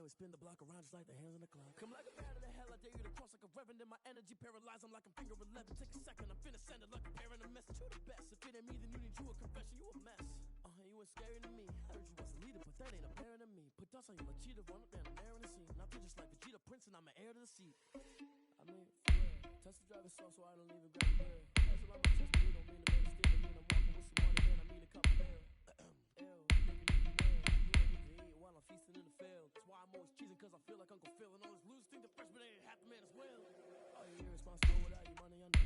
we spin the block around just like the hands on the clock. Come like a bat of the hell, I dare you to cross like a reverend. In my energy paralyzed, I'm like a finger 11. Take a second, I'm finna send it like a parent a message. You the best, if it ain't me, then you need you a confession. You a mess. You ain't scary to me. I heard you was a leader, but that ain't apparent to me. Put dust on you like cheetah, run up down the air in the scene. Now feel just like Vegeta Prince, and I'm an heir to the seat. I mean, for real. Touch the driver's soft, so I don't even grab the barrel. That's a lot of chest, but it don't mean the man still. I mean, I'm walking with some money, man. I mean a couple barrel. Ew, nigga, you man. You ain't even eat while I'm feasting in the field. That's why I'm always cheesing, cause I feel like Uncle Phil. And all this losers think the freshman ain't half the man as well. Oh, you're irresponsible without your money, I know.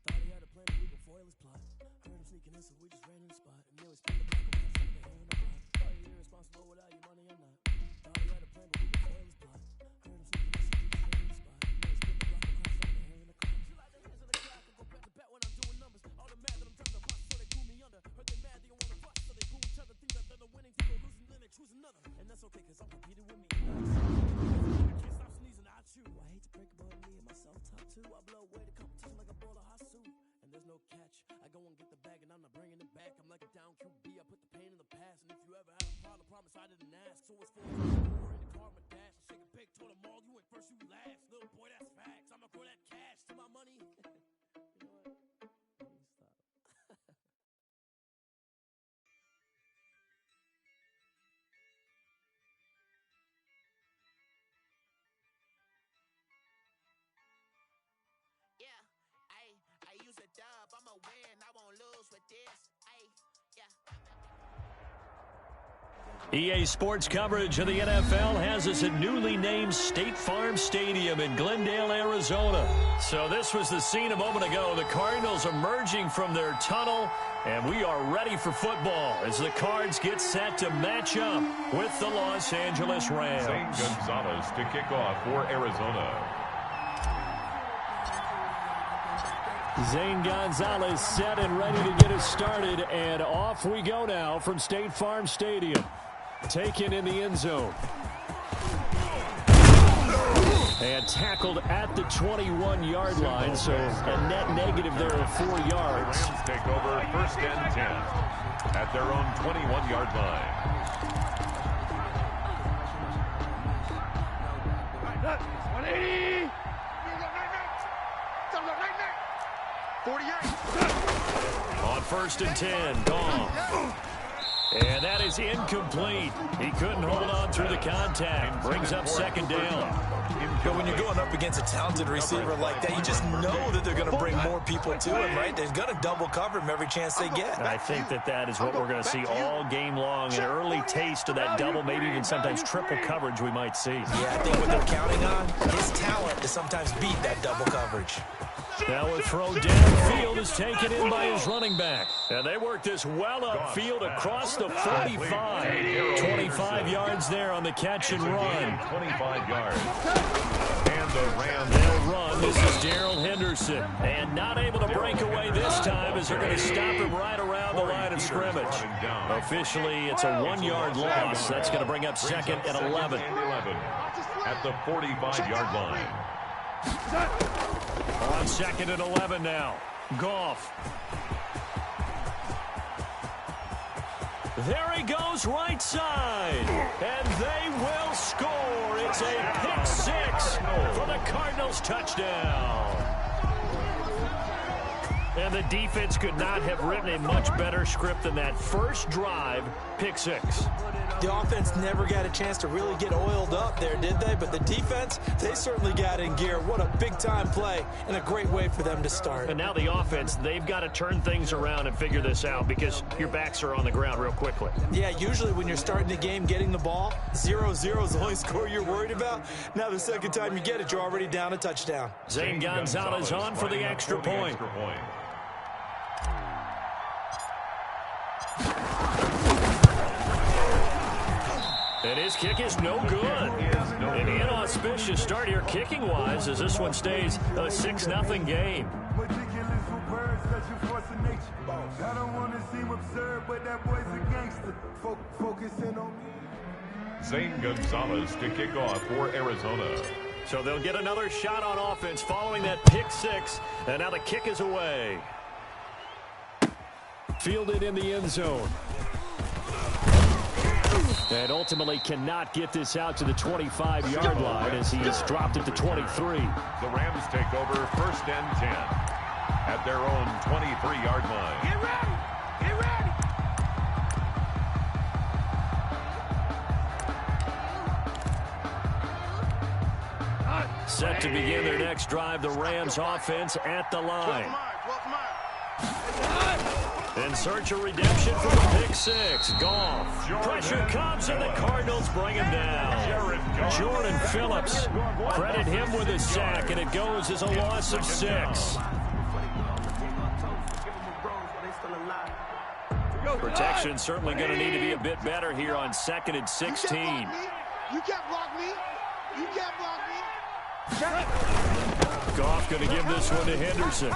Thought he had a plan, but we gon' foil his plot. Heard him sneaking in, so we just ran in the spot. And then we spin the block around, so the hair in the block. Thought you irresponsible without your money or not. Thought he had a plan, but we gon' foil his plot. Heard him sneaking in, so we just ran in the spot. And then we spin the block around, so the hair in the clock. She like the hands in the clock, I go back to back when I'm doing numbers. All the mad that I'm trying to bust, so they pull me under. Heard they mad, they don't wanna bust, so they pull each other. Think that they're the winning team, go losing, then they choose another. And that's okay, cause I'm competing with me. I can't stop sneezing, I chew. I hate to break about me and myself top two. I blow away the competition like a bowl of hot soup. And there's no catch. I go and get the bag and I'm not bringing it back. I'm like a down QB. I put the pain in the past. And if you ever had a problem, promise I didn't ask. So it's for in the car, my dash. I shake a pig, told them all, you went first, you last. Little boy, that's facts. I'ma grow that cash to my money. You know what? Let me stop. Yeah, I use a dub, I'ma win, I won't lose with this. EA Sports coverage of the NFL has us at newly named State Farm Stadium in Glendale, Arizona. So this was the scene a moment ago. The Cardinals emerging from their tunnel, and we are ready for football as the Cards get set to match up with the Los Angeles Rams. Zane Gonzalez to kick off for Arizona. Zane Gonzalez set and ready to get us started, and off we go now from State Farm Stadium. Taken in the end zone. And tackled at the 21-yard line, so a net negative there of 4 yards. The Rams take over 1st and 10 at their own 21-yard line. 180! 48! On 1st and 10, gone. And that is incomplete. He couldn't hold on through the contact. Brings up 2nd down. But when you're going up against a talented receiver like that, you just know that they're going to bring more people to him, right? They're going to double cover him every chance they get. I think that is what we're going to see all game long. An early taste of that double, maybe even sometimes triple coverage we might see. Yeah, I think what they're counting on, his talent to sometimes beat that double coverage. Now a throw downfield is taken in by his running back. And they work this well upfield across the 45. 25 yards there on the catch and run. 25 yards. And the Rams they'll run. This is Darrell Henderson. And not able to break away this time as they're going to stop him right around the line of scrimmage. Officially, it's a 1-yard loss. That's going to bring up 2nd and 11. At the 45-yard line. On 2nd and 11 now. Goff. There he goes right side. And they will score. It's a pick 6 for the Cardinals touchdown. And the defense could not have written a much better script than that first drive, pick 6. The offense never got a chance to really get oiled up there, did they? But the defense, they certainly got in gear. What a big-time play and a great way for them to start. And now the offense, they've got to turn things around and figure this out because your backs are on the ground real quickly. Yeah, usually when you're starting the game getting the ball, 0-0 is the only score you're worried about. Now the second time you get it, you're already down a touchdown. Zane Gonzalez on for the extra point. And his kick is no good. An inauspicious start here kicking-wise as this one stays a 6-0 game. I don't want to seem absurd, but that boy's a gangster. Focusing on me. Zane Gonzalez to kick off for Arizona. So they'll get another shot on offense following that pick 6, and now the kick is away. Fielded in the end zone. And ultimately cannot get this out to the 25-yard line as he has dropped it to 23. The Rams take over 1st and 10 at their own 23-yard line. Get ready! Get ready! Set to begin their next drive, the Rams offense at the line. In search of redemption from the pick six. Goff. Pressure comes and the Cardinals bring him down. Jordan Phillips. Credit him with a sack, and it goes as a loss of 6. Protection certainly going to need to be a bit better here on 2nd and 16. You can't block me. You can't block me. Goff going to give this one to Henderson.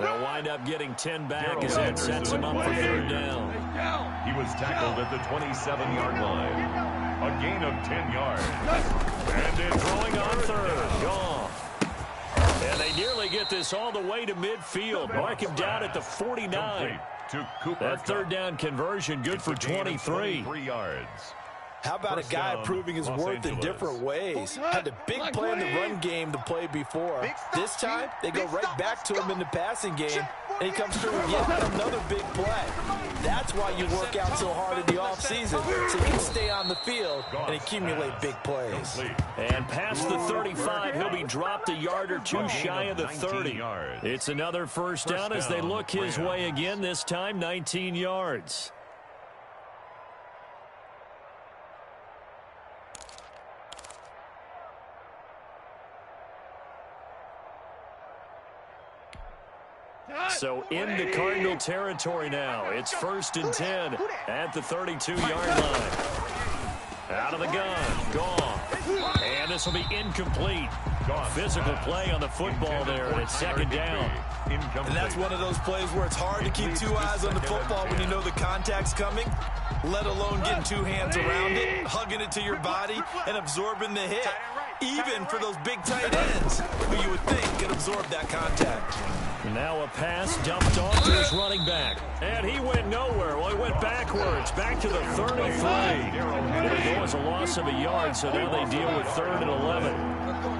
They'll wind up getting 10 back as that sets him up for 3rd down. He was tackled at the 27-yard line. A gain of 10 yards. And then throwing on 3rd. Goff. And they nearly get this all the way to midfield. Mark him down at the 49. That 3rd down conversion good for 23. 3 yards. How about a guy proving his worth in different ways? Had a big play in the run game the play before. This time, they go right back to him in the passing game, and he comes through with yet another big play. That's why you work out so hard in the offseason, so you can stay on the field and accumulate big plays. And past the 35, he'll be dropped a yard or 2 shy of the 30. It's another 1st down as they look his way again, this time 19 yards. So in the Cardinal territory now. It's 1st and 10 at the 32-yard line. Out of the gun. Goff. And this will be incomplete. Physical play on the football there, and it's 2nd down. And that's one of those plays where it's hard to keep 2 eyes on the football when you know the contact's coming, let alone getting 2 hands around it, hugging it to your body, and absorbing the hit. Even for those big tight ends, who you would think could absorb that contact. Now a pass dumped off to his running back. And he went nowhere. Well, he went backwards, back to the 33. It was a loss of a yard, so now they deal with 3rd and 11.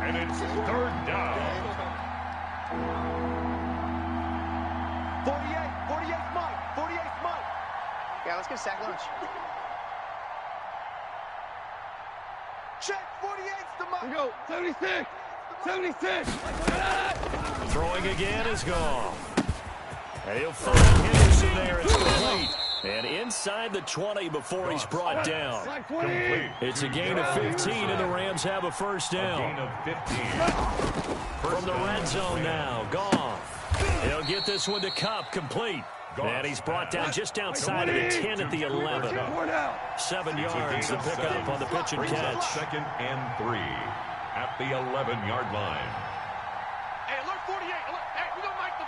And it's 3rd down. 48 Mike. 48 Mike. Yeah, let's get sack lunch. Check 48's the Mike. We go. 76. 76. Throwing again is gone. And he'll find Henderson there. It's complete. And inside the 20 before he's brought down. It's a gain of 15, and the Rams have a 1st down. A gain of 15. From the red zone now, Goff. He'll get this one to Kupp, complete. And he's brought down just outside of the 10 at the 11. 7 yards to pick up on the pitch and catch. 2nd and 3 at the 11-yard line. Hey, alert 48. Alert. Hey, we don't like the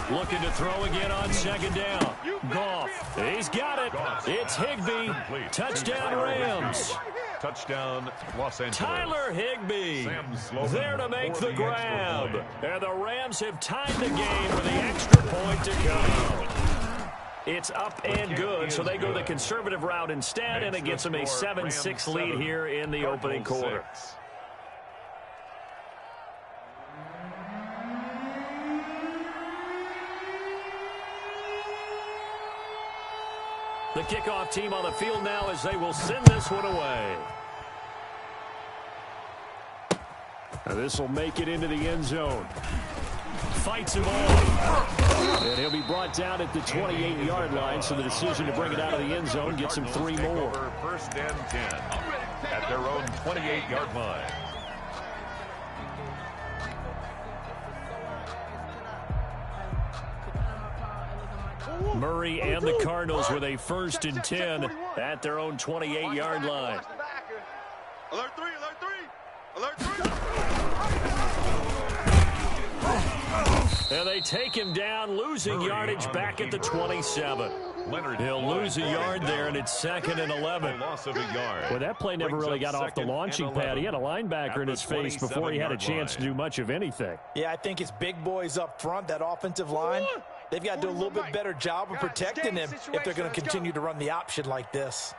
48. Looking to throw again on 2nd down. Goff. He's got it. It's Higbee. Touchdown Rams. Touchdown Los Angeles. Tyler Higbee there to make the grab. And the Rams have tied the game with the extra point to come. It's up and good, so they go the conservative route instead, and it gets them a 7-6 lead here in the opening quarter. The kickoff team on the field now as they will send this one away. Now this will make it into the end zone. Fights him off. And he'll be brought down at the 28-yard line, so the decision to bring it out of the end zone gets him 3 more. 1st and 10 at their own 28-yard line. Murray and the Cardinals with a 1st and 10 at their own 28-yard line. Alert 3, alert 3, alert 3. And they take him down, losing yardage back at the 27. He'll lose a yard there, and it's 2nd and 11. Loss of a yard. Well, that play never really got off the launching pad. He had a linebacker in his face before he had a chance to do much of anything. Yeah, I think it's big boys up front, that offensive line. They've got to do a little bit better job of protecting him if they're going to continue to run the option like this.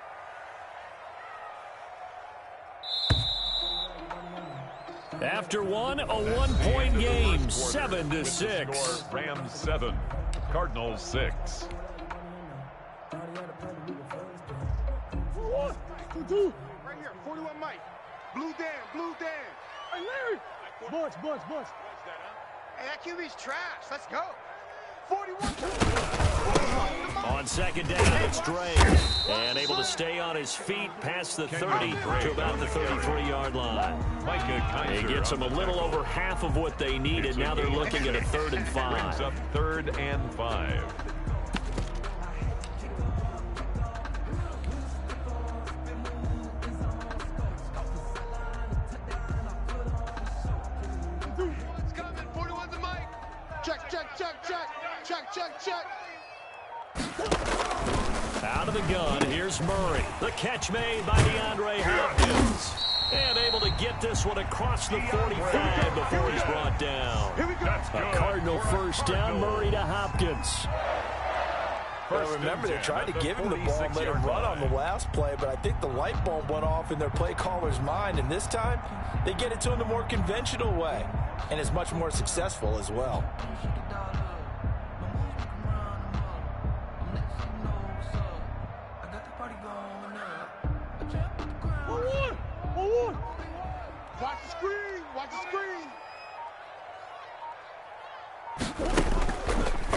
After one, a one-point game, 7-6. Rams 7, Cardinals 6. Right here, 41 Mike. Blue Dan. Hey, Larry. Bunch. Hey, that QB's trash. Let's go. 41. On second down, it's Dre. And able to stay on his feet past the 30 to about the 33-yard line. He gets them a little over half of what they needed. Now they're looking at a 3rd and 5. Brings up 3rd and 5. It's coming. 41's the Mike. Check. Out of the gun, here's Murray. The catch made by DeAndre Hopkins. And able to get this one across the 45 before he's brought down. A Cardinal first down, Murray to Hopkins. Well, remember, they tried to give him the ball and let him run on the last play, but I think the light bulb went off in their play caller's mind, and this time they get it to him the more conventional way, and is much more successful as well. Watch the screen.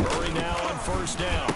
Murray now on first down.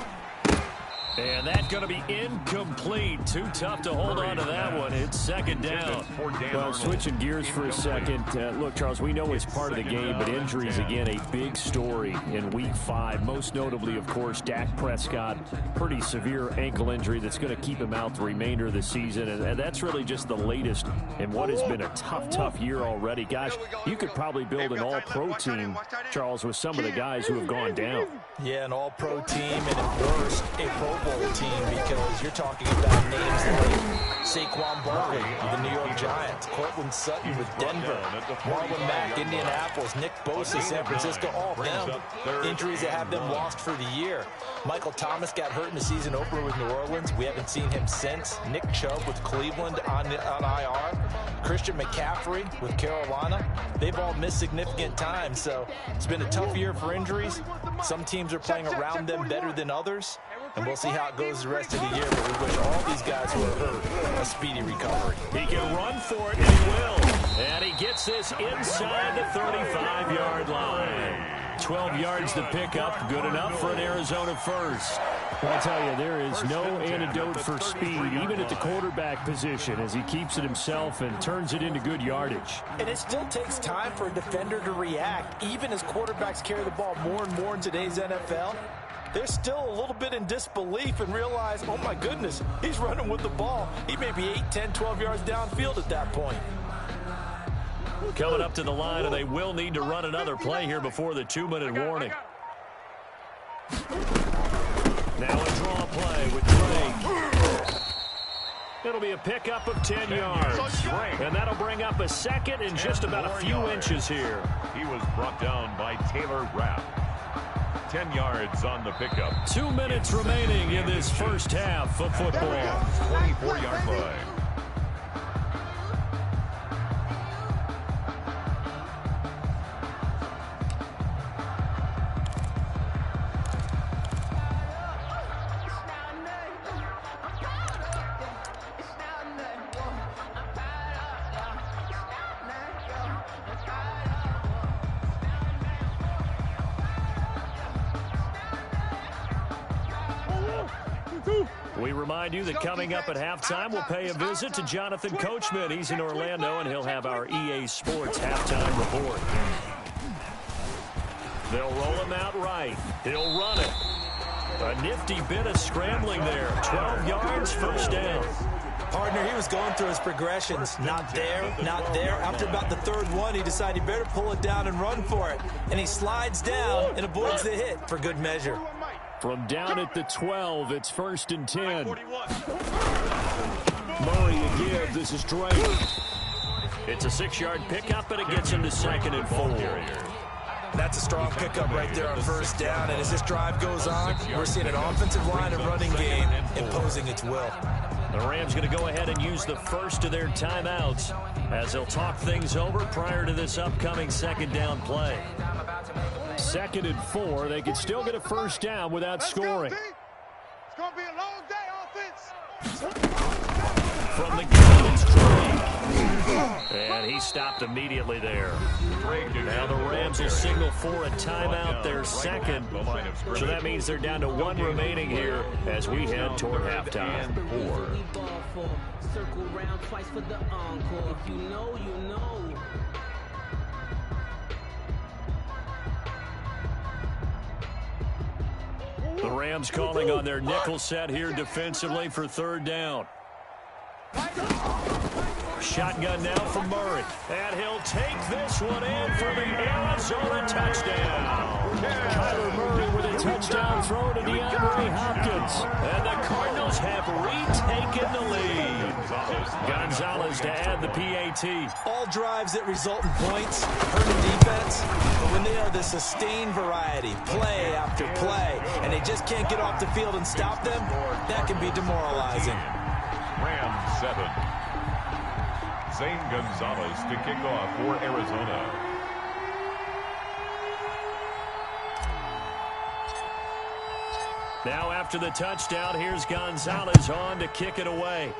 And that's going to be incomplete. Too tough to hold on to that one. It's second down. Well, switching gears for a second. Look, Charles, we know it's part of the game, but injuries, again, a big story in Week 5. Most notably, of course, Dak Prescott. Pretty severe ankle injury that's going to keep him out the remainder of the season. And that's really just the latest in what has been a tough year already. Gosh, you could probably build an all-pro team, Charles, with some of the guys who have gone down. Yeah, an all-pro team, and at worst, a Pro Bowl team, because you're talking about names like Saquon Barkley with the New York Giants, Cortland Sutton with Denver, Marlon Mack, Indianapolis, Nick Bosa, San Francisco, all of them injuries that have them lost for the year. Michael Thomas got hurt in the season opener with New Orleans. We haven't seen him since. Nick Chubb with Cleveland on IR. Christian McCaffrey with Carolina. They've all missed significant time, so it's been a tough year for injuries. Some teams are playing around them better than others, and we'll see how it goes the rest of the year, but we wish all these guys who are hurt a speedy recovery. He can run for it, and he will. And he gets this inside the 35-yard line. 12 yards to pick up, good enough for an Arizona first. I'll tell you, there is no antidote for speed, even at the quarterback position, as he keeps it himself and turns it into good yardage. And it still takes time for a defender to react, even as quarterbacks carry the ball more and more in today's NFL. They're still a little bit in disbelief and realize, oh my goodness, he's running with the ball. He may be 8, 10, 12 yards downfield at that point. Coming up to the line, and they will need to run another play here before the 2-minute warning. Now a draw play with Drake. It'll be a pickup of 10 yards. And that'll bring up a second and just about a few inches here. He was brought down by Taylor Rapp. 10 yards on the pickup. 2 minutes remaining in this first half of football. 24-yard play. We remind you that coming up at halftime, we'll pay a visit to Jonathan Coachman. He's in Orlando, and he'll have our EA Sports halftime report. They'll roll him out right. He'll run it. A nifty bit of scrambling there. 12 yards, first down. Partner, he was going through his progressions. Not there, not there. After about the third one, he decided he better pull it doon and run for it. And he slides down and avoids the hit for good measure. From down at the 12, it's 1st and 10. Murray to give. This is Drake. It's a 6-yard pickup, and it gets him to 2nd and 4. That's a strong pickup right there on first down. And as this drive goes on, we're seeing an offensive line and running game imposing its will. The Rams going to go ahead and use the first of their timeouts as they'll talk things over prior to this upcoming second down play. 2nd and 4. They could still get a first down without scoring. It's going to be a long day, offense. From the gun, it's Drake. And he stopped immediately there. Now the Rams will signal for a timeout, their second. So that means they're down to 1 remaining here as we head toward halftime. Circle round twice for the encore. If you know, you know. The Rams calling on their nickel set here defensively for 3rd down. Shotgun now from Murray. And he'll take this one in for the Arizona touchdown. Kyler Murray with a touchdown throw to DeAndre Hopkins. And the Cardinals have retaken the lead. Gonzalez to add the PAT. All drives that result in points hurt the defense, but when they are the sustained variety, play after play, and they just can't get off the field and stop them, that can be demoralizing. Rams 7. Zane Gonzalez to kick off for Arizona. Now after the touchdown, here's Gonzalez on to kick it away.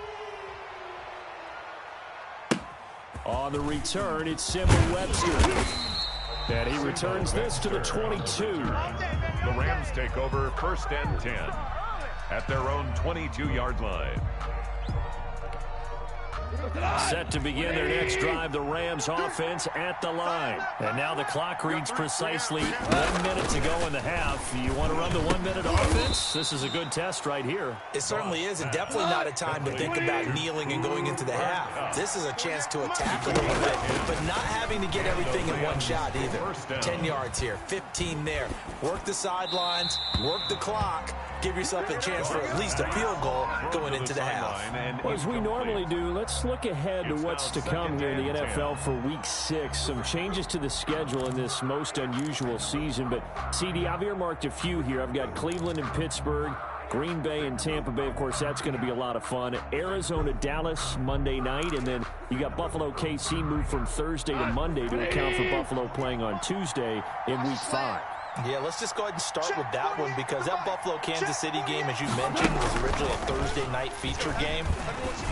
On the return, it's Simmel Webster. And he returns this to the 22. The Rams take over 1st and 10 at their own 22-yard line. Set to begin their next drive, the Rams offense at the line. And now the clock reads precisely 1 minute to go in the half. You want to run the 1-minute offense? This is a good test right here. It certainly is, and definitely not a time to think about kneeling and going into the half. This is a chance to attack a little bit, but not having to get everything in one shot either. 10 yards here, 15 there. Work the sidelines, work the clock. Give yourself a chance for at least a field goal going into the half. Well, as we normally do, let's look ahead to what's to come here in the NFL for Week 6. Some changes to the schedule in this most unusual season. But, CD, I've earmarked a few here. I've got Cleveland and Pittsburgh, Green Bay and Tampa Bay. Of course, that's going to be a lot of fun. Arizona, Dallas, Monday night. And then you got Buffalo, KC moved from Thursday to Monday to account for Buffalo playing on Tuesday in Week 5. Yeah, let's just go ahead and start with that one because that Buffalo-Kansas City game, as you mentioned, was originally a Thursday night feature game.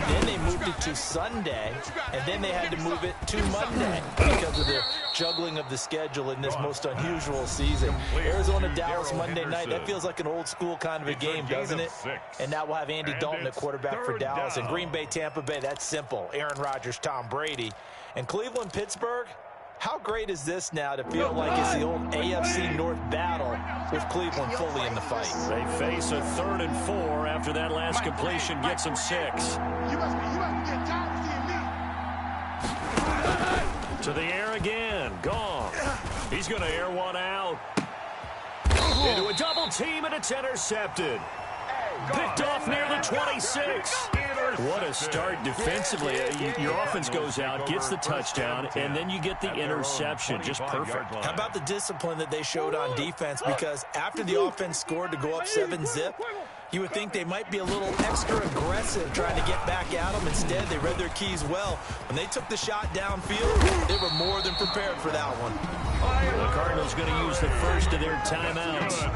Then they moved it to Sunday, and then they had to move it to Monday because of the juggling of the schedule in this most unusual season. Arizona-Dallas Monday night, that feels like an old-school kind of a game, doesn't it? And now we'll have Andy Dalton at quarterback for Dallas. And Green Bay-Tampa Bay, that's simple. Aaron Rodgers, Tom Brady. And Cleveland-Pittsburgh, how great is this now to feel like it's the old AFC North battle with Cleveland fully in the fight? They face a 3rd and 4 after that last completion gets them 6. You must get tired of seeing me. To the air again. Gone. He's going to air one out. Into a double team, and it's intercepted. Picked off near the 26. What a start defensively. Your offense goes out, gets the touchdown, and then you get the interception. Just perfect. How about the discipline that they showed on defense? Because after the offense scored to go up 7-zip, you would think they might be a little extra aggressive trying to get back at them. Instead, they read their keys well. When they took the shot downfield, they were more than prepared for that one. The Cardinals going to use the first of their timeouts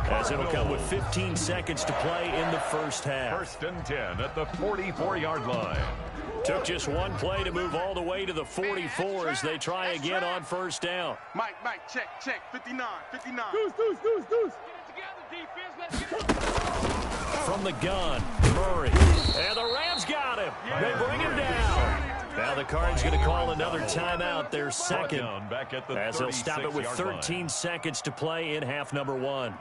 as it'll come with 15 seconds to play in the first half. 1st and 10 at the 44-yard line. Took just one play to move all the way to the 44 as they try again on first down. Mike, check, 59. Deuce. Get it together, defense. Let's get it. From the gun, Murray. And the Rams got him. They bring him down. Now the Cards going to call another timeout, their second, as they'll stop it with 13 seconds to play in half number 1.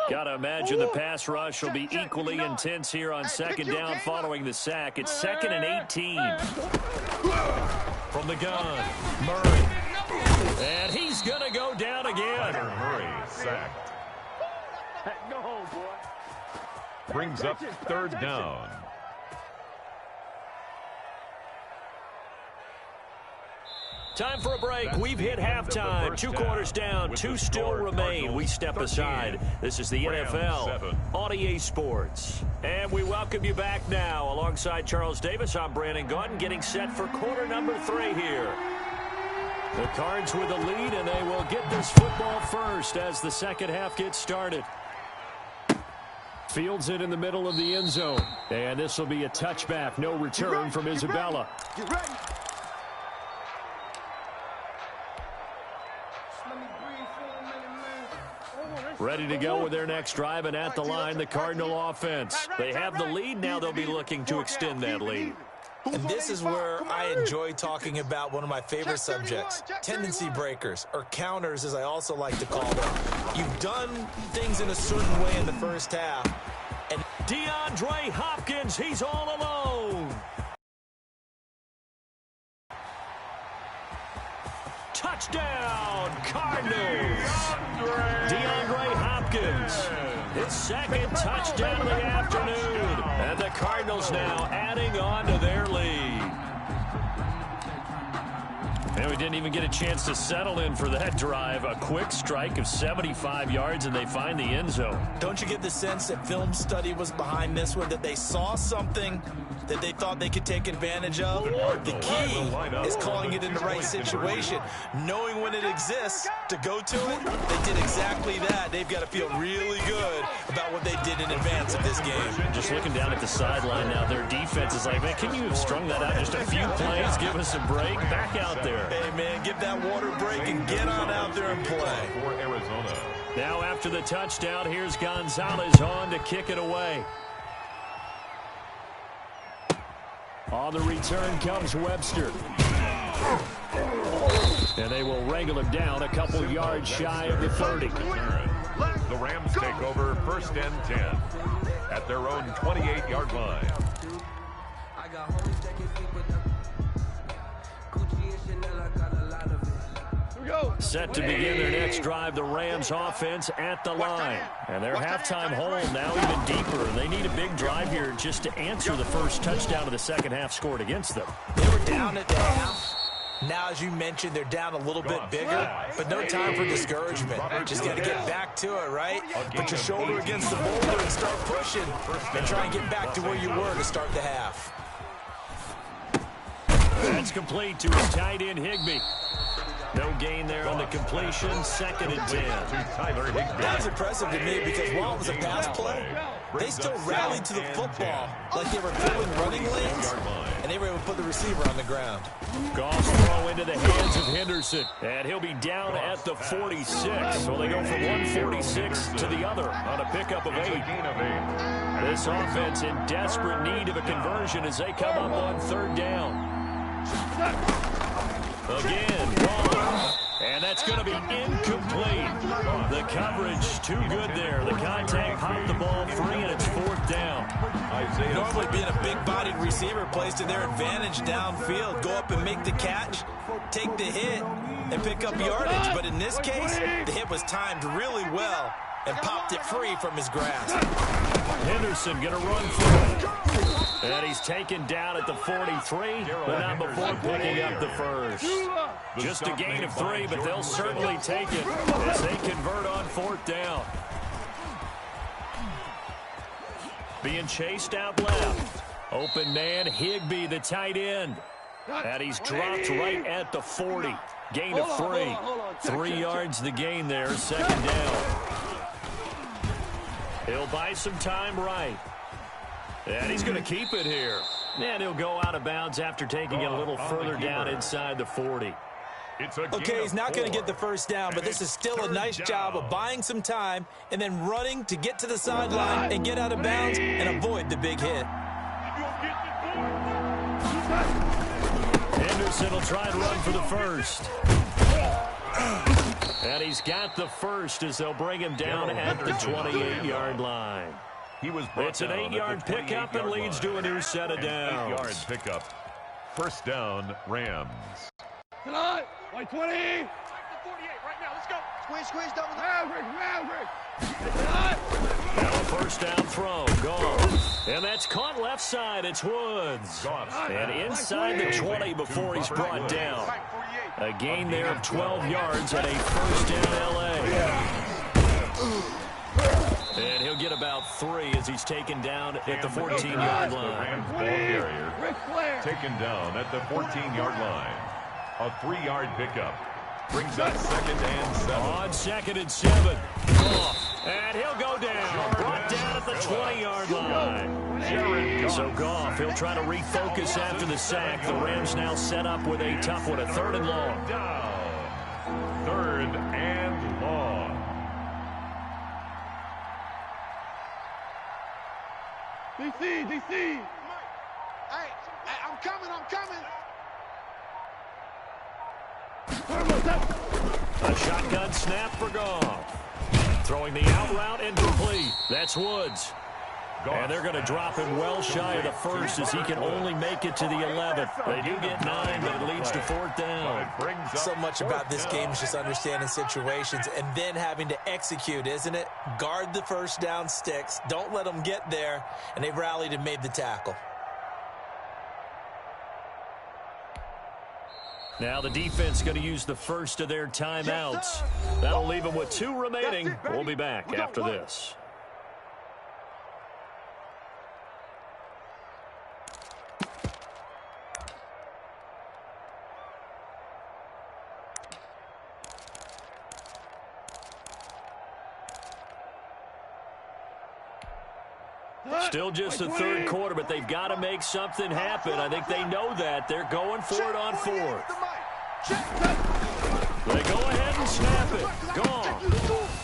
Got to imagine the pass rush will be equally intense here on second down following the sack. It's 2nd and 18. From the gun, Murray. And he's going to go down again. Murray sacked. Go home, boy. Brings up 3rd down. Time for a break. We've hit halftime. 2 quarters down. 2 still remain. We step aside. This is the NFL on EA Sports. And we welcome you back now. Alongside Charles Davis, I'm Brandon Gaudin, getting set for quarter number 3 here. The Cards with a lead, and they will get this football first as the second half gets started. Fields it in the middle of the end zone. And this will be a touchback. No return from Isabella. Get ready. Ready to go with their next drive, and at the line, the Cardinal offense. They have the lead. Now they'll be looking to extend that lead. And this is where I enjoy talking about one of my favorite subjects, tendency breakers, or counters as I also like to call them. You've done things in a certain way in the first half. And DeAndre Hopkins, he's all alone. Touchdown, Cardinals. DeAndre Hopkins, his second touchdown of the afternoon. And the Cardinals now adding on to their lead. And we didn't even get a chance to settle in for that drive. A quick strike of 75 yards, and they find the end zone. Don't you get the sense that film study was behind this one, that they saw something that they thought they could take advantage of? The key is calling it in the right situation, knowing when it exists to go to it. They did exactly that. They've got to feel really good about what they did in advance of this game. Just looking down at the sideline now, their defense is like, man, can you have strung that out just a few plays? Give us a break. Back out there. Hey, man, give that water break and get on out there and play. For Arizona. Now after the touchdown, here's Gonzalez on to kick it away. On the return comes Webster. And they will wrangle him down a couple yards shy of the 30. The Rams take over 1st and 10 at their own 28-yard line. Set to begin their next drive, the Rams offense at the line. And their halftime hole now even deeper. They need a big drive here just to answer the first touchdown of the second half scored against them. They were down at the half. Now, as you mentioned, they're down a little bit bigger, but no time for discouragement. Just got to get back to it, right? Put your shoulder against the boulder and start pushing and try and get back to where you were to start the half. That's complete to his tight end, Higbee. No gain there on the completion, 2nd and 10. That was impressive to me because while it was a pass play, they still rallied to the football like they were filling running lanes, and they were able to put the receiver on the ground. Goff's throw into the hands of Henderson, and he'll be down at the 46. So they go from 146 to the other on a pickup of 8. This offense in desperate need of a conversion as they come up on 3rd down. Again, wrong. And that's going to be incomplete. The coverage too good there. The contact popped the ball free, and it's 4th down. Normally being a big-bodied receiver plays to their advantage downfield. Go up and make the catch, take the hit, and pick up yardage. But in this case, the hit was timed really well and popped it free from his grasp. Henderson going to run for it. And he's taken down at the 43, but not before picking up the first. Just a gain of 3, but they'll certainly take it as they convert on 4th down. Being chased out left. Open man, Higbee, the tight end. And he's dropped right at the 40. Gain of 3. 3 yards the gain there, 2nd down. He'll buy some time right. And he's going to keep it here. And he'll go out of bounds after taking it a little further down inside the 40. Okay, he's not going to get the first down, but this is still a nice job of buying some time and then running to get to the sideline and get out of bounds and avoid the big hit. Henderson will try and run for the first. And he's got the first as they'll bring him down at the 28-yard line. It's an 8-yard pickup and leads to a new set of downs. 8-yard pickup. 1st down, Rams. Tonight, 120. Right right now, let's go. Squeeze, double the Maverick. Now a 1st down throw, gone. And that's caught left side, it's Woods. And inside the 20 before he's brought down. A gain there of 12 yards at a first down L.A. And he'll get about 3 as he's taken down at the 14-yard line. The Rams ball carrier taken down at the 14-yard line. A 3-yard pickup brings up 2nd and 7. On 2nd and 7. And he'll go down. Brought down at the 20-yard line. So Goff, he'll try to refocus after the sack. The Rams now set up with a tough one, a 3rd and long. Down. 3rd and long. DC. Hey, I'm coming. A shotgun snap for Goff. Throwing the out route incomplete. That's Woods. And they're going to drop him well shy of the 1st as he can only make it to the 11th. They do get 9, but it leads to 4th down. So much about this game is just understanding situations and then having to execute, isn't it? Guard the first down sticks. Don't let them get there. And they've rallied and made the tackle. Now the defense going to use the first of their timeouts. That'll leave them with 2 remaining. We'll be back after this. Still just the 3rd quarter, but they've got to make something happen. I think they know that. They're going for it on 4th. They go ahead and snap it. Gone.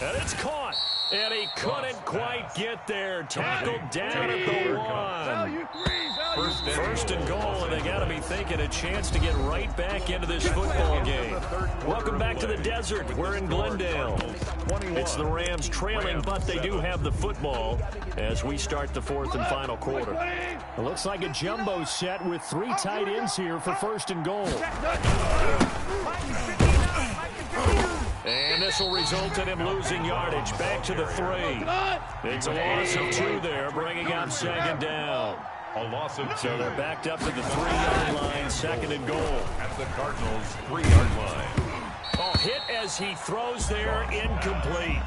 And it's caught. And he couldn't quite get there. Tackled down at the 1. First and goal, and they got to be thinking a chance to get right back into this football game. Welcome back to the desert. We're in Glendale. It's the Rams trailing, but they do have the football as we start the 4th and final quarter. It looks like a jumbo set with 3 tight ends here for 1st and goal. And this will result in him losing yardage. Back to the 3. It's a loss of 2 there, bringing up 2nd down. A loss of 2. So they're backed up to the 3-yard line, 2nd and goal. At the Cardinals' 3-yard line. Oh, hit as he throws there, incomplete.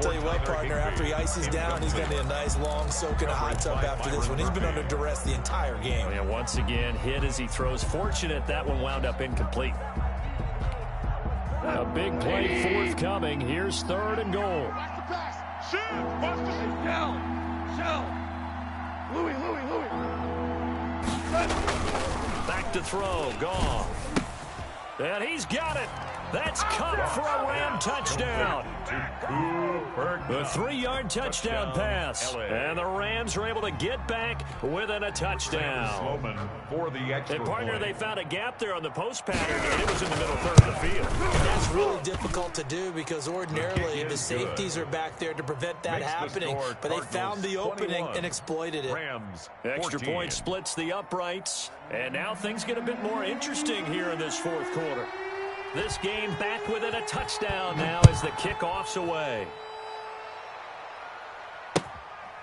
Tell you what, partner, after he ices down, he's going to need a nice long soak in a hot tub after this one. He's been under duress the entire game. And once again, hit as he throws. Fortunate that one wound up incomplete. A big play forthcoming. Here's 3rd and goal. Louis. Back to throw. Goff. And he's got it. That's caught for a Ram touchdown. The 3-yard touchdown pass. And the Rams are able to get back within a touchdown. And partner, they found a gap there on the post pattern, and it was in the middle 3rd of the field. That's really difficult to do because ordinarily the safeties are back there to prevent that happening. But they found the opening and exploited it. Extra point splits the uprights. And now things get a bit more interesting here in this 4th quarter. This game back within a touchdown now as the kickoff's away.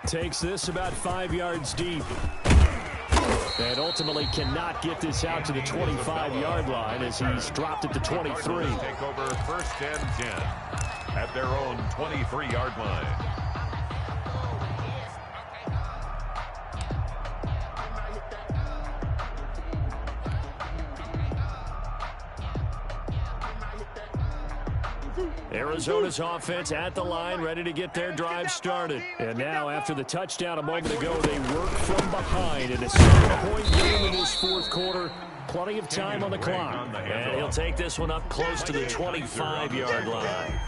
Takes this about 5 yards deep. And ultimately cannot get this out to the 25-yard line as he's dropped it to 23. Take over 1st and 10 at their own 23-yard line. Arizona's offense at the line, ready to get their drive started. And now, after the touchdown a moment ago, they work from behind in a 7-point game in this 4th quarter. Plenty of time on the clock. And he'll take this one up close to the 25-yard line.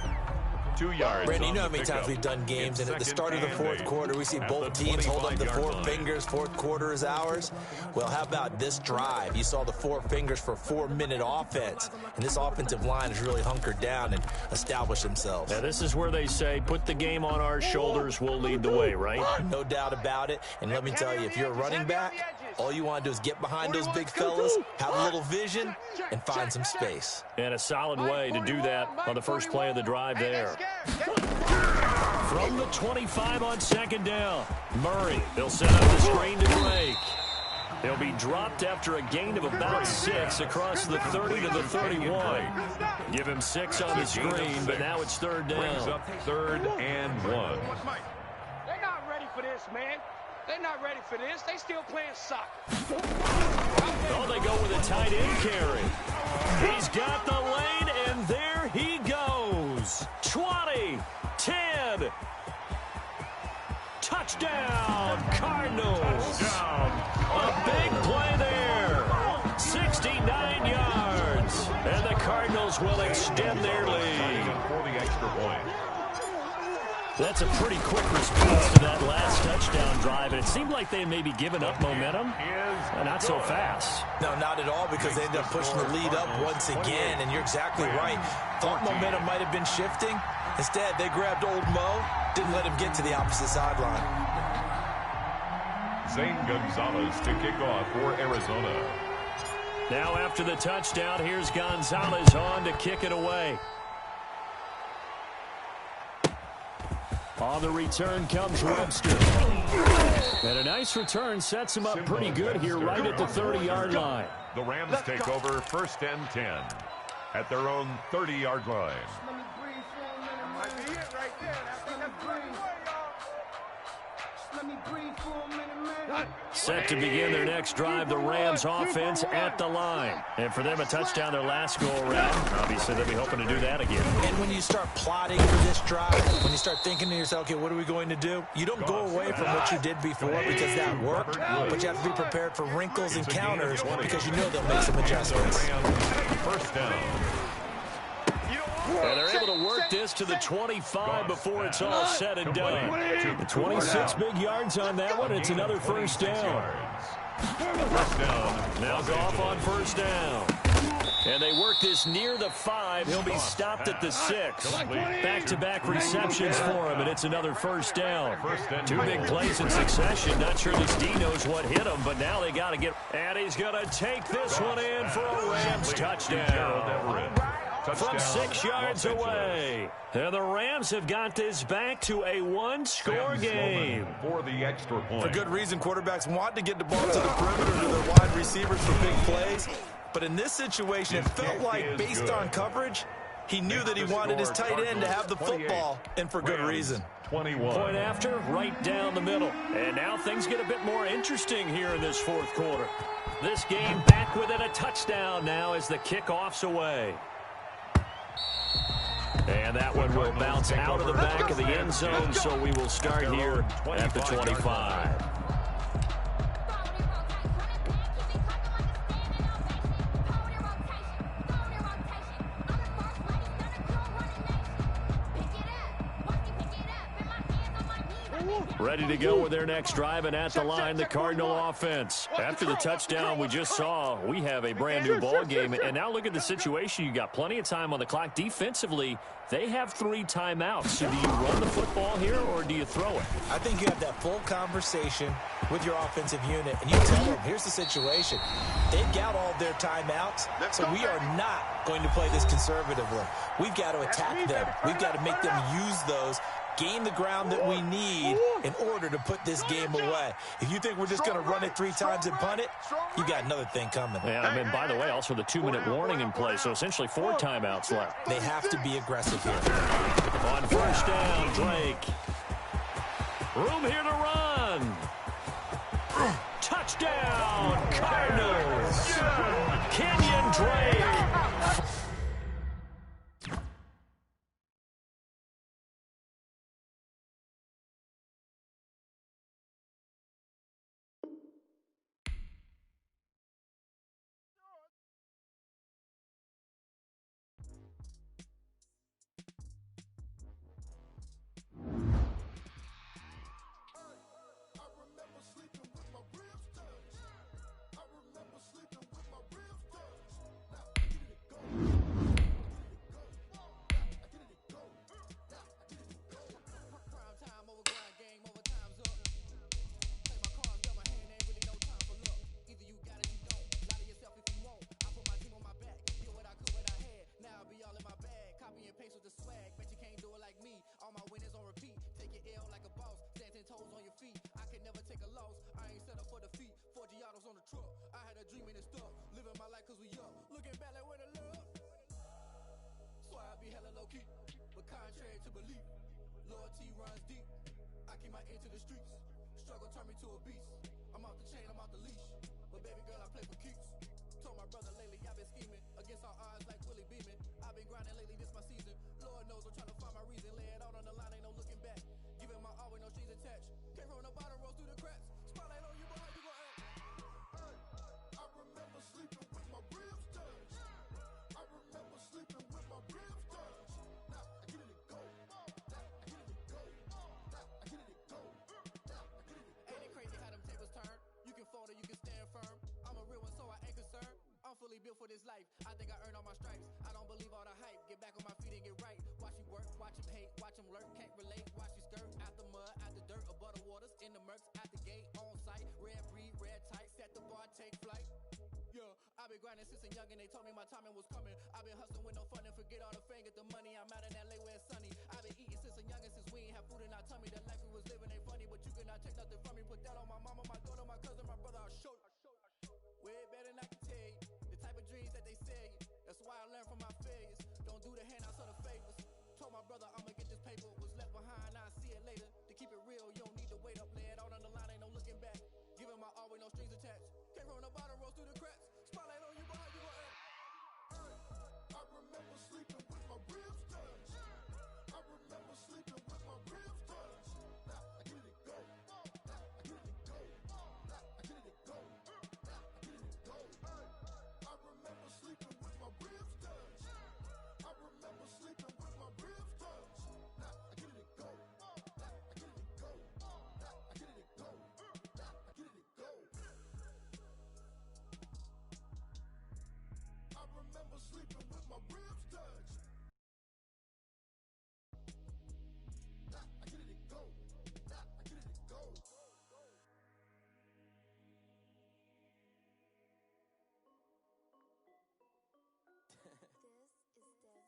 2 yards. Brandon, you know how many times we've done games, and at the start of the 4th quarter, we see both teams hold up the 4 fingers. 4th quarter is ours. Well, how about this drive? You saw the 4 fingers for 4-minute offense, and this offensive line has really hunkered down and established themselves. Now, this is where they say, put the game on our shoulders, we'll lead the way, right? No doubt about it. And let me tell you, if you're a running back, all you want to do is get behind those big fellas, have a little vision, and find some space. And a solid way to do that on the first play of the drive there. From the 25 on 2nd down. Murray, they'll set up the screen to Drake. He'll be dropped after a gain of about 6 across the 30 to the 31. Give him 6 on the screen, but now it's third down. Brings up 3rd and 1. They're not ready for this, man. They're not ready for this. They still playing soccer. Oh, they go with a tight end carry. He's got the lane, and there he goes. 20, 10. Touchdown, Cardinals. A big play there. 69 yards. And the Cardinals will extend their lead. For the extra point. That's a pretty quick response to that last touchdown drive, and it seemed like they had maybe given up momentum. Not so fast. No, not at all, because they ended up pushing the lead up once again, and you're exactly right. Thought momentum might have been shifting. Instead, they grabbed old Mo, didn't let him get to the opposite sideline. Zane Gonzalez to kick off for Arizona. Now after the touchdown, here's Gonzalez on to kick it away. On the return comes Webster. And a nice return sets him up pretty good here right at the 30-yard line. The Rams take over 1st and 10 at their own 30-yard line. Set to begin their next drive, the Rams offense at the line. And for them, a touchdown their last go-around. Obviously, they'll be hoping to do that again. And when you start plotting for this drive, when you start thinking to yourself, okay, what are we going to do? You don't go away from what you did before because that worked, but you have to be prepared for wrinkles and counters because you know they'll make some adjustments. 1st down. And they're able to work this to the 25 before it's all said and done. 26 big yards on that one. It's another 1st down. Now Goff on 1st down. And they work this near the 5. He'll be stopped at the 6. Back-to-back receptions for him, and it's another 1st down. 2 big plays in succession. Not sure this D knows what hit him, but now they got to get... And he's going to take this one in for a Rams touchdown. From 6 yards away. And the Rams have got this back to a 1-score game. For the extra point. For good reason, quarterbacks want to get the ball to the perimeter to their wide receivers for big plays. But in this situation, it felt like, based on coverage, he knew that he wanted his tight end to have the football, and for good reason. 21. Point after, right down the middle. And now things get a bit more interesting here in this 4th quarter. This game back within a touchdown now as the kickoff's away. And that one will bounce out of the back of the end zone, so we will start here at the 25. Ready to go with their next drive, and at the line, the Cardinal offense. After the touchdown we just saw, we have a brand-new ball game. And now look at the situation. You got plenty of time on the clock. Defensively, they have 3 timeouts. So do you run the football here, or do you throw it? I think you have that full conversation with your offensive unit, and you tell them, here's the situation. They've got all of their timeouts, so we are not going to play this conservatively. We've got to attack them. We've got to make them use those, gain the ground that we need in order to put this game away. If you think we're just going to run it 3 times and punt it, you got another thing coming. Yeah, I mean, by the way, also the 2-minute warning in play, so essentially 4 timeouts left. They have to be aggressive here. On 1st down, Drake. Room here to run. Touchdown, Cardinals. Kenyon Drake. Toes on your feet, I can never take a loss. I ain't set up for defeat. 4 Giottos on the truck. I had a dream and it stuck. Living my life cause we up. Looking back like where the love. So I be hella low key, but contrary to belief, loyalty runs deep. I keep my ear to the streets. Struggle turned me to a beast. I'm off the chain, I'm off the leash. But baby girl, I play for keeps. Told my brother lately, I've been scheming against all odds like Willie Beeman. I've been grinding lately, this my season. Lord knows I'm trying to find my reason. Lay it out on the line, ain't no looking back. Giving my all with no strings attached. Came from the bottom, roll through the cracks. Spotlight on you, but how you gon' act? Hey, I remember sleeping with my ribs touched. I remember sleeping with my ribs touched. Now I get it to go. Now I get it to go. Now I get it to go. Now I get it to go. Ain't it crazy how them tables turn? You can fold or you can stand firm. I'm a real one, so I ain't concerned. I'm fully built for this life. I think I earned all my stripes. I don't believe all the hype. Get back on my feet and get right. Watch you work, watch him hate, watch him lurk. Can't relate, watch you skirt. Out the mud, out the dirt, above the waters, in the murks, out the gate, on site. Red breed, red tight, set the bar, take flight. Yeah, I've been grinding since a young and they told me my timing was coming. I've been hustling with no fun and forget all the fame, get the money. I'm out in LA where it's sunny. I've been eating since a young and since we ain't have food in our tummy. The life we was living ain't funny, but you cannot take nothing from me. Put that on my mama, my daughter, my cousin, my brother, I'll show you. Way better than I can tell you. The type of dreams that they sell you. That's why I learned from my failures. Don't do the handouts or the favors. Told my brother I'ma get this paper. Was left behind, I'll see it later. To keep it real, you don't need to wait up. Lay it out on the line, ain't no looking back. Giving my all with no strings attached. Came from the bottom, rose through the cracks. Spotlight on you, but how you gon' act? Hey, I remember sleeping with my ribs touched. I remember sleeping with my ribs touched. Now I get it to go. Now I get it to go. Now I get it to go. Now I get it to go. Hey, I remember sleeping with my ribs touched. I remember sleeping with my ribs touched. Now I get it to go. Now I get it to go. Now I get it to go. Now I get it to go. I remember sleeping with my ribs touched. Now I get it to go. Now I get it to go. This is Dev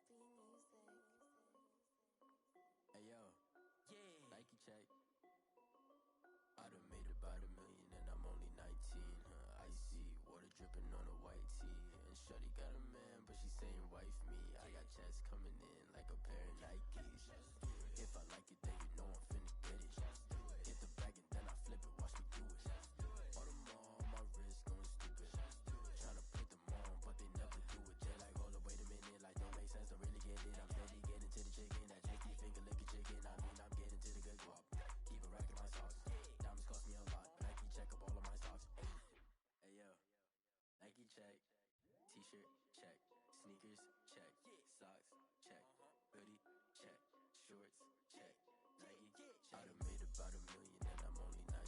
B Music. Hey yo, yeah, Nike check. I done made about $1 million and I'm only 19. Icy water dripping on a white tee. And shorty got a man, but she saying wife me. I got checks coming in like a pair of Nikes. If I like it, then you know I'm finna get it. Hit the bag and then I flip it, watch me do it. All them on my wrist going stupid. Tryna put them on, but they never do it. They're like, hold up, wait a minute, like don't make sense, don't really get it. I'm steady getting to the chicken, that chicky finger licking chicken. I mean, I'm getting to the good guap. Keep a rack in my socks. Diamonds cost me a lot, but Nike check up all of my stocks. Hey yo, Nike check. T-shirt check. Sneakers check. Socks check. Hoodie check. Shorts check. Nike I done made about $1 million and I'm only 19.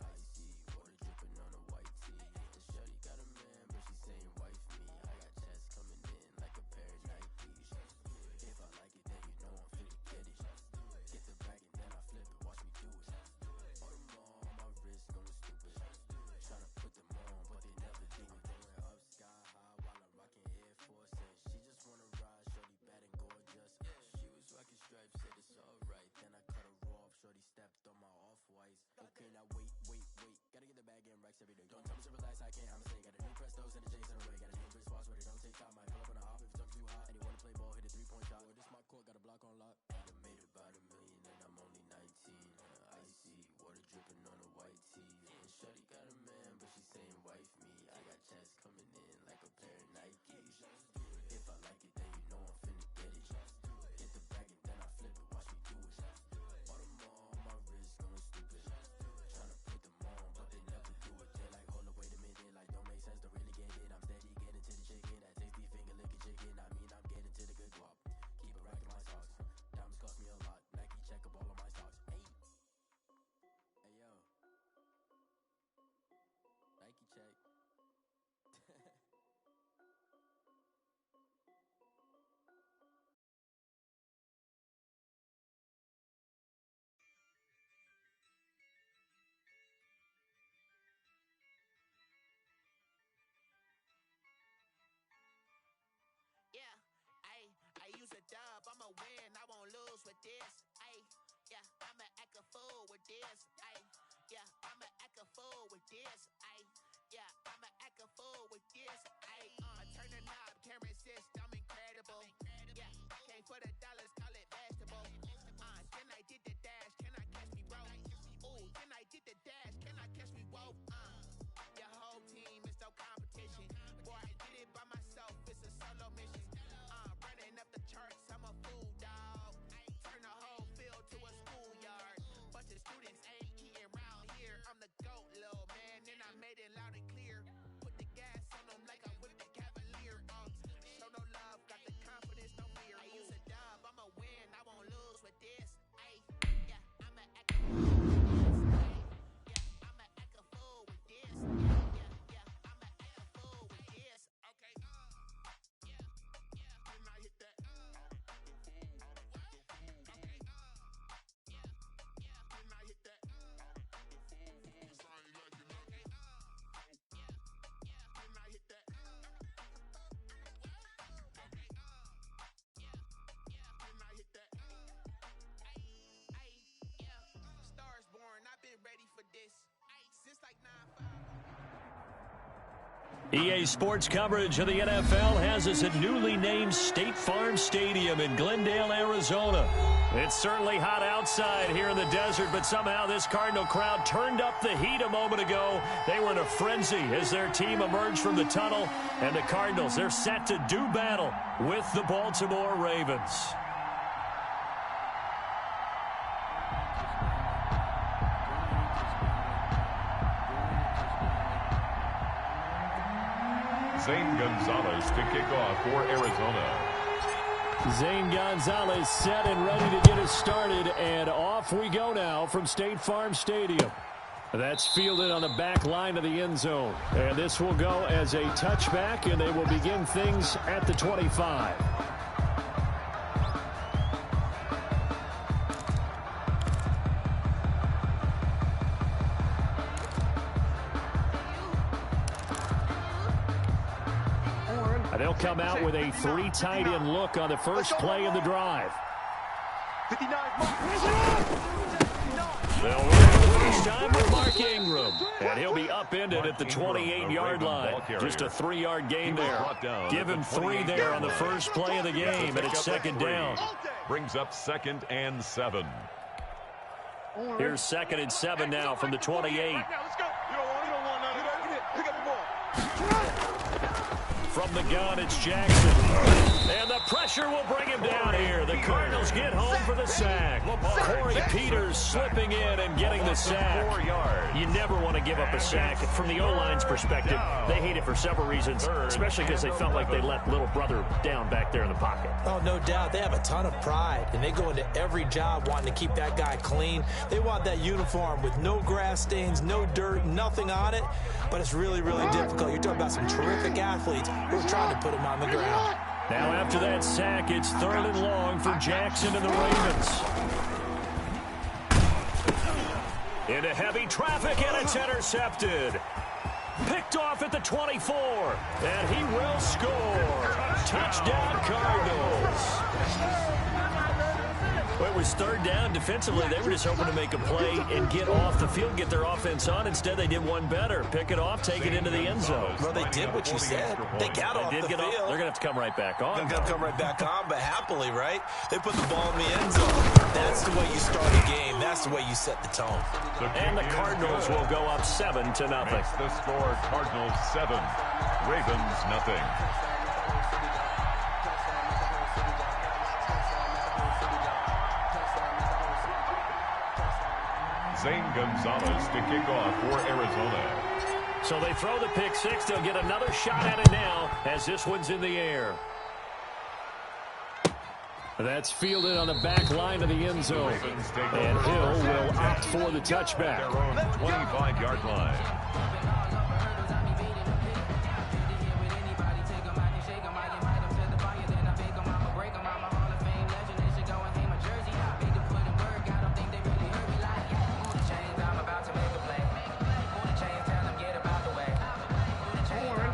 Icy water dripping on a white tee. And shorty got a man, but she saying wife me. I got checks coming in like a pair of Nikes. If I like it, then you know I'm finna get it. Get the bag and then I flip it, watch me do it. All them on my wrist going stupid. Tryna put them on, but they never do it. Going up sky high while I'm rocking Air Forces. She just wanna ride, shorty bad and gorgeous. She was rocking stripes, said it's alright. Then I cut her off, shorty stepped on my off-whites. Okay, now wait. Gotta get the bag and racks every day. Don't tell me to relax, I can't, I'ma say. Got a new Prestos and a J's in a way. Got a new wrist watch, but it don't take time. I pull up on the hop if it talks too hot. And you wanna play ball, hit a 3-point shot. With this my court, got a block on lock. I done made about $1 million and I'm only 19. Icy water dripping on a white tee. And shorty got a man, but she saying wife me. I got checks coming in like a pair of Nikes. If I like it, then you know I'm finna get it. Hit the bag and then I flip it, watch me do it. All them on my wrist going stupid. Tryna put them on, but they never do it. They're like, hold up, wait a minute, like don't make sense, don't really get it. I'm steady getting to the chicken, that tasty finger licking chicken. I mean, I'm getting to the good guap. Keep a rack in my socks. Diamonds cost me a lot. Nike check up all of my stocks. Hey yo, Nike check. Yeah, I use a dub, I'ma win, I won't lose with this. Yeah, I'ma act a fool with this. Yeah, I'ma act a fool with this. Yeah, EA Sports coverage of the NFL has us at newly named State Farm Stadium in Glendale, Arizona. It's certainly hot outside here in the desert, but somehow this Cardinal crowd turned up the heat a moment ago. They were in a frenzy as their team emerged from the tunnel, and the Cardinals, they're set to do battle with the Baltimore Ravens. Zane Gonzalez to kick off for Arizona. Zane Gonzalez set and ready to get us started, and off we go now from State Farm Stadium. That's fielded on the back line of the end zone, and this will go as a touchback, and they will begin things at the 25. They'll come out with a 3 tight end look on the first play of the drive. 59. They'll run this time with Mark Ingram, and he'll be upended at the 28-yard line. Just a 3-yard gain there. Give him 3 there on the first play of the game, and it's second down. Brings up 2nd and 7. Here's 2nd and 7 now from the 28. Let's go. You don't want none of that. Pick up the ball. From the gun, it's Jackson. And the pressure will bring him down here. The Cardinals get home for the sack. Corey Peters slipping in and getting the sack. 4 yards. You never want to give up a sack. From the O-line's perspective, they hate it for several reasons, especially because they felt like they let little brother down back there in the pocket. Oh, no doubt. They have a ton of pride, and they go into every job wanting to keep that guy clean. They want that uniform with no grass stains, no dirt, nothing on it, but it's really, really difficult. You're talking about some terrific athletes who are trying to put him on the ground. Now after that sack, it's 3rd and long for Jackson and the Ravens. Into heavy traffic, and it's intercepted. Picked off at the 24, and he will score. Touchdown, Cardinals. Well, it was 3rd down. Defensively, they were just hoping to make a play and get off the field, get their offense on. Instead, they did one better. Pick it off, take it into the end zone. Well, they did what you said. They got off the field. They're going to have to come right back on. They're going to come right back on, but happily, right? They put the ball in the end zone. That's the way you start a game. That's the way you set the tone. And the Cardinals will go up 7-0. Makes the score Cardinals 7, Ravens nothing. Zane Gonzalez to kick off for Arizona. So they throw the pick 6. They'll get another shot at it now as this one's in the air. That's fielded on the back line of the end zone. And Hill will opt for the touchback. Their own 25-yard line.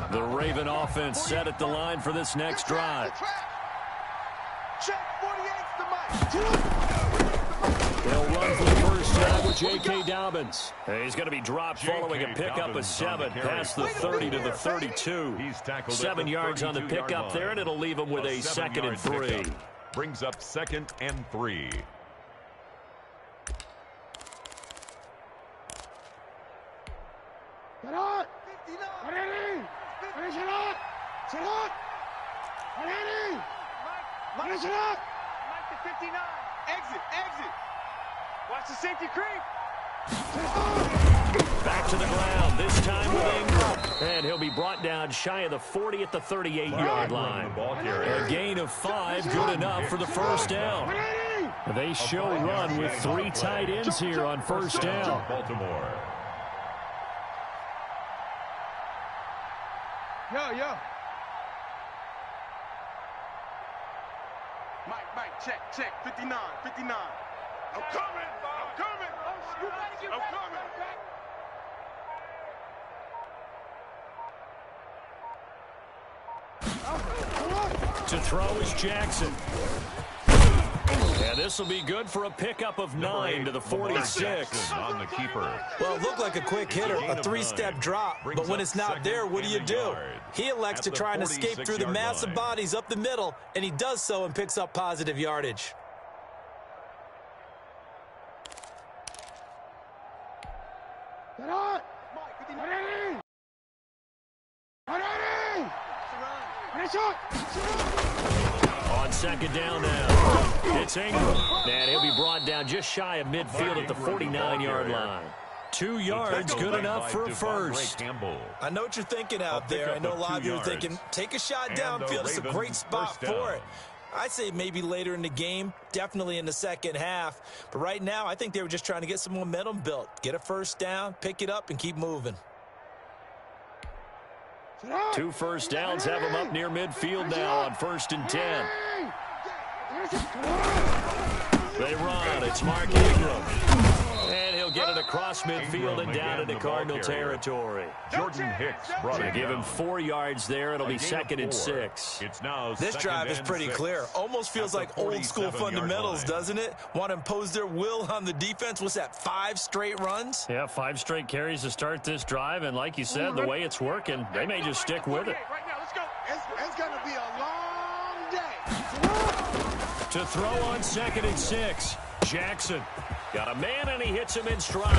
The Raven offense set at the line for this next drive. Check 48's the mic. They'll run for the first time with J.K. Dobbins. He's going to be dropped following a pickup of 7 past the 30 to the 32. 7 yards on the pickup there, and it'll leave him with a 2nd and 3. Brings up 2nd and 3. Get on! Ready! Finish it up! Sit up! Ready! Finish it up! Mike to 59. Exit! Exit! Watch the safety creep! Back to the ground, this time with Ingram. And he'll be brought down shy of the 40 at the 38-yard line. A gain of 5, good enough for the first down. They show run with 3 tight ends here on first down. Baltimore. Yo. Mike, check, 59. I'm coming, I'm coming. You better get ready. To throw is Jackson. And this will be good for a pickup of 9 to the 46. On the keeper. Well, it looked like a quick hitter, a three-step drop, but when it's not there, what do? He elects to try and escape through the massive bodies up the middle, and he does so and picks up positive yardage. On second down now, it's Ingram. And he'll be brought down just shy of midfield at the 49-yard line. 2 yards, good enough for a first. I know what you're thinking out there. I know a lot of you are thinking, take a shot downfield. It's a great spot for it. I'd say maybe later in the game, definitely in the second half. But right now, I think they were just trying to get some momentum built. Get a first down, pick it up, and keep moving. 2 first downs have him up near midfield now on 1st and 10. They run. It's Mark Ingram. And he'll get it across midfield and down into Cardinal territory. Jordan Hicks brought it. Give him 4 yards there. It'll be 2nd and 6. It's now this drive is pretty clear. Almost feels like old school fundamentals, doesn't it? Want to impose their will on the defense. What's that, 5 straight runs? Yeah, 5 straight carries to start this drive. And like you said, the way it's working, they may just stick with it. Right now, let's go. It's going to be a long day. To throw on 2nd and 6. Jackson got a man, and he hits him in stride.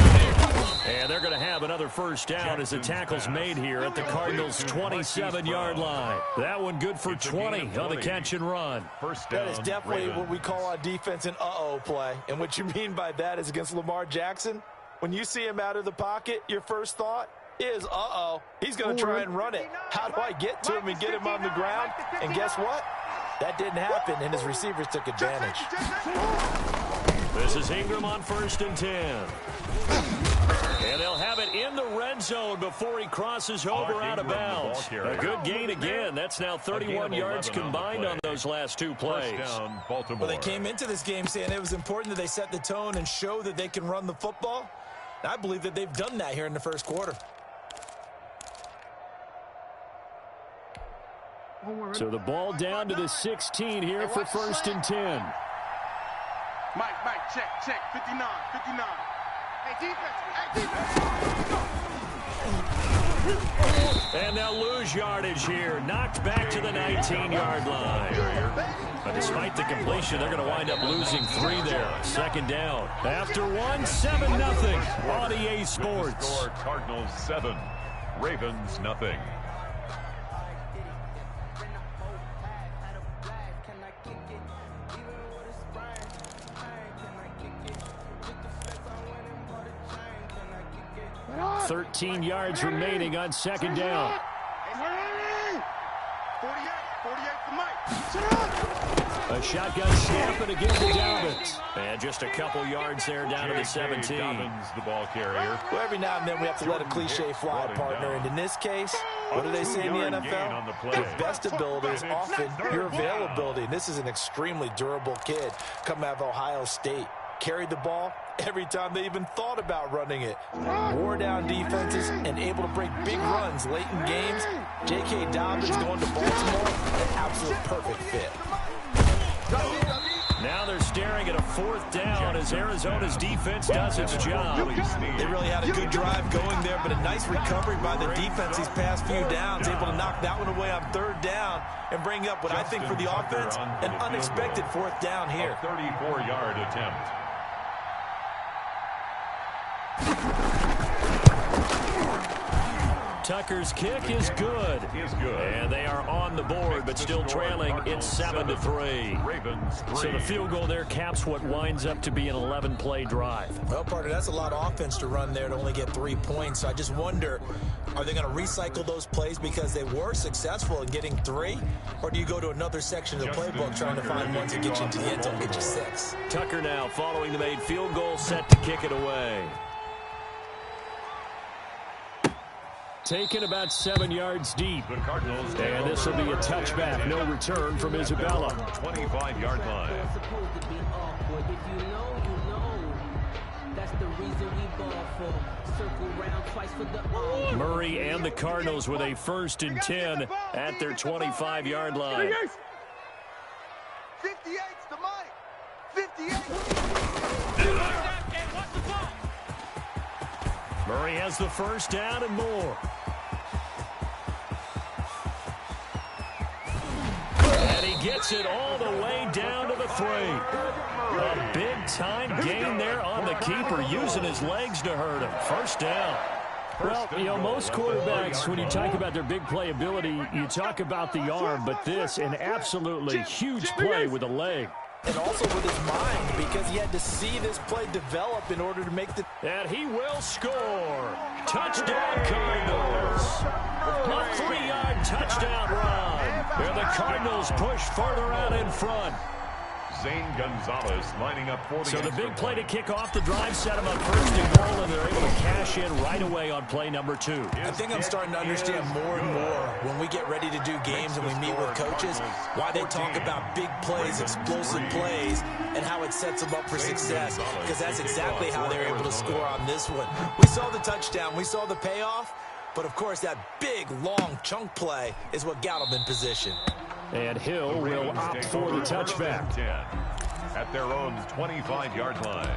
And they're going to have another first down as the tackle's made here at the Cardinals' 27-yard line. That one good for 20 on the catch and run. That is definitely what we call on defense an uh-oh play. And what you mean by that is against Lamar Jackson, when you see him out of the pocket, your first thought is, uh-oh, he's going to try and run it. How do I get to him and get him on the ground? And guess what? That didn't happen, and his receivers took advantage. This is Ingram on 1st and 10. And they'll have it in the red zone before he crosses over out of bounds. A good gain again. That's now 31 yards combined on those last 2 plays. Well, they came into this game saying it was important that they set the tone and show that they can run the football. I believe that they've done that here in the first quarter. So the ball down to the 16 here for 1st and 10. Mike, check, 59. Hey, defense. And they'll lose yardage here. Knocked back to the 19-yard line. But despite the completion, they're going to wind up losing 3 there. 2nd down. After 1, 7-0 on EA Sports. Score Cardinals 7, Ravens nothing. Wow. 13 yards remaining on 2nd down. 48 for Mike. A shotgun snap and again to Dobbins. And just a couple yards there down to the 17. Dobbins, the ball carrier. Well, every now and then we have to let a cliche fly, partner. And in this case, what do they say in the NFL? The best ability is often your availability. And this is an extremely durable kid coming out of Ohio State. Carried the ball every time they even thought about running it. Wore down defenses and able to break big runs late in games. J.K. Dobbins going to Baltimore, an absolute perfect fit. Now they're staring at a 4th down as Arizona's defense does its job. They really had a good drive going there, but a nice recovery by the defense these past few downs. Able to knock that one away on 3rd down and bring up what I think for the offense, an unexpected 4th down here. 34-yard attempt. Tucker's kick is good. And they are on the board, but still trailing. It's 7-3. So the field goal there caps what winds up to be an 11-play drive. Well, partner, that's a lot of offense to run there to only get 3 points. So I just wonder, are they going to recycle those plays because they were successful in getting 3? Or do you go to another section of the playbook trying to find ones that get you into the end zone, get you 6? Tucker now following the made field goal, set to kick it away. Taken about 7 yards deep. And this will be a touchback. No return from Isabella. 25-yard line. Murray and the Cardinals with a 1st and 10 at their 25-yard line. 58's the Mike. Murray has the first down and more. And he gets it all the way down to the 3. A big-time gain there on the keeper, using his legs to hurt him. First down. Well, you know, most quarterbacks, when you talk about their big playability, you talk about the arm, but this, an absolutely huge play with a leg. And also with his mind, because he had to see this play develop in order to make the... And he will score. Touchdown, Cardinals. A 3-yard touchdown run. And the Cardinals push further out in front. Zane Gonzalez lining up for the So the big play to kick off the drive set him up first and goal, and they're able to cash in right away on play number 2. I think I'm starting to understand more and more when we get ready to do games and we meet with coaches, why they talk about big plays, explosive plays, and how it sets them up for success, because that's exactly how they're able to score on this one. We saw the touchdown, we saw the payoff, but of course that big, long chunk play is what got them in position. And Hill will opt for the touchback. 10 at their own 25-yard line.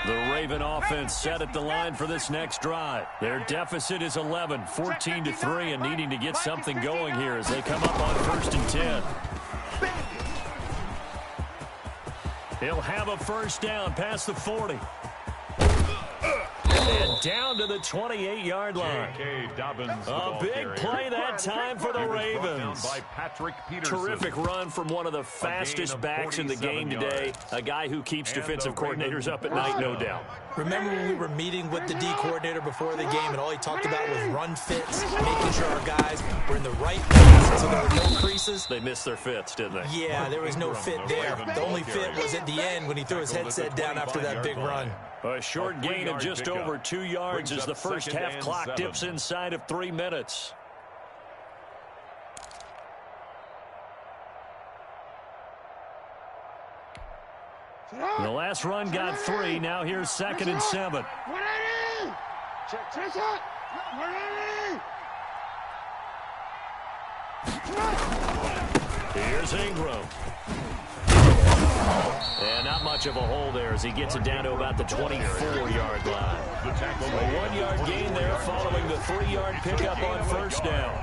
The Raven offense set at the line for this next drive. Their deficit is 11, 14-3, and needing to get something going here as they come up on 1st and 10. He'll have a first down past the 40. And down to the 28-yard line. A big play that time for the Ravens. Terrific run from one of the fastest backs in the game today. A guy who keeps defensive coordinators up at night, no doubt. Remember when we were meeting with the D coordinator before the game and all he talked about was run fits, making sure our guys were in the right place so there were no creases? They missed their fits, didn't they? Yeah, there was no fit there. The only fit was at the end when he threw his headset down after that big run. A short gain of just over 2 yards as the first half clock dips inside of 3 minutes. The last run got 3. Now here's 2nd and 7. Here's Ingram. And not much of a hole there as he gets it down to about the 24-yard line. A 1-yard gain there following the 3-yard pickup on first down.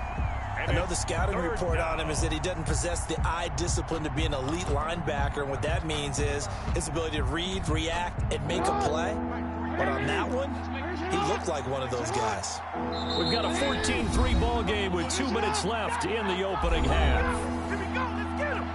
I know the scouting report on him is that he doesn't possess the eye discipline to be an elite linebacker, and what that means is his ability to read, react, and make a play. But on that one, he looked like one of those guys. We've got a 14-3 ball game with 2 minutes left in the opening half. Here we go, let's get him!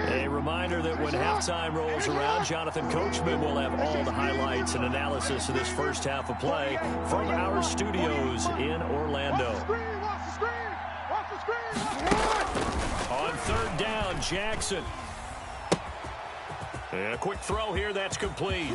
A reminder that when halftime rolls around, Jonathan Coachman will have all the highlights and analysis of this first half of play from our studios in Orlando. On 3rd down, Jackson. And a quick throw here, that's complete.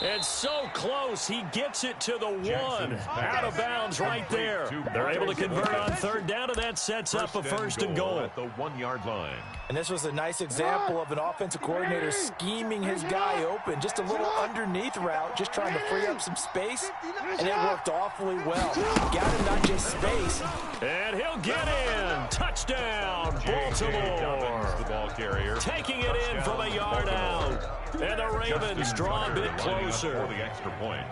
And so close, he gets it to the 1. Out of bounds right there. They're able to convert on 3rd down, and that sets up a 1st and goal. At the 1-yard line. And this was a nice example of an offensive coordinator scheming his guy open. Just a little underneath route, just trying to free up some space, and it worked awfully well. Got him not just space. And he'll get in. Touchdown, Baltimore. The ball carrier. Taking it in from a yard out. And the Ravens draw a bit closer. For the extra point.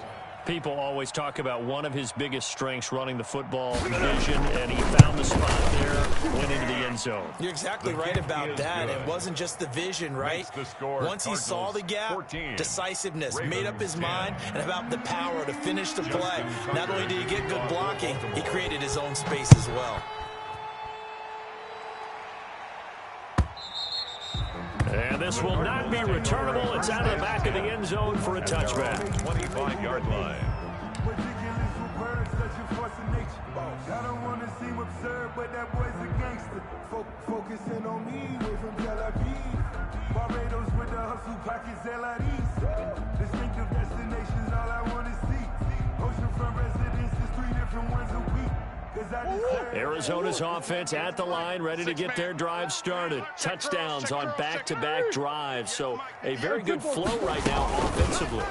People always talk about one of his biggest strengths running the football, vision, and he found the spot there, went into the end zone. You're exactly right about that. It wasn't just the vision, right? Once he saw the gap, decisiveness, made up his mind, and about the power to finish the play. Not only did he get good blocking, he created his own space as well. And this will not be returnable. It's out of the back of the end zone for a touchback. 25-yard line. I don't want to seem absurd, but that boy's a gangster. Focusing on me, way from Tel Aviv. Barbados with the hustle pockets, LIDs. Distinctive destinations, all I want to see. Oceanfront residences, 3 different ones a week. Arizona's offense at the line, ready to get their drive started. Touchdowns on back-to-back drives, so a very good flow right now offensively.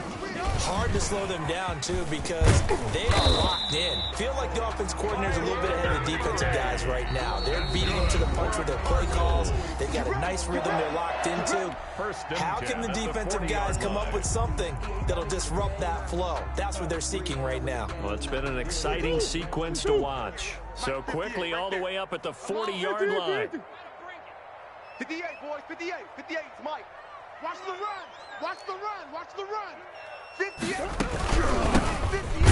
Hard to slow them down, too, because they are locked in. Feel like the offense coordinator's a little bit ahead of the defensive guys right now. They're beating them to the punch with their play calls. They've got a nice rhythm they're locked into. How can the defensive guys come up with something that'll disrupt that flow? That's what they're seeking right now. Well, it's been an exciting sequence to watch. So quickly all the way up at the 40-yard line. 58, boys, 58. 58, Mike. Watch the run. Watch the run. Watch the run. 58.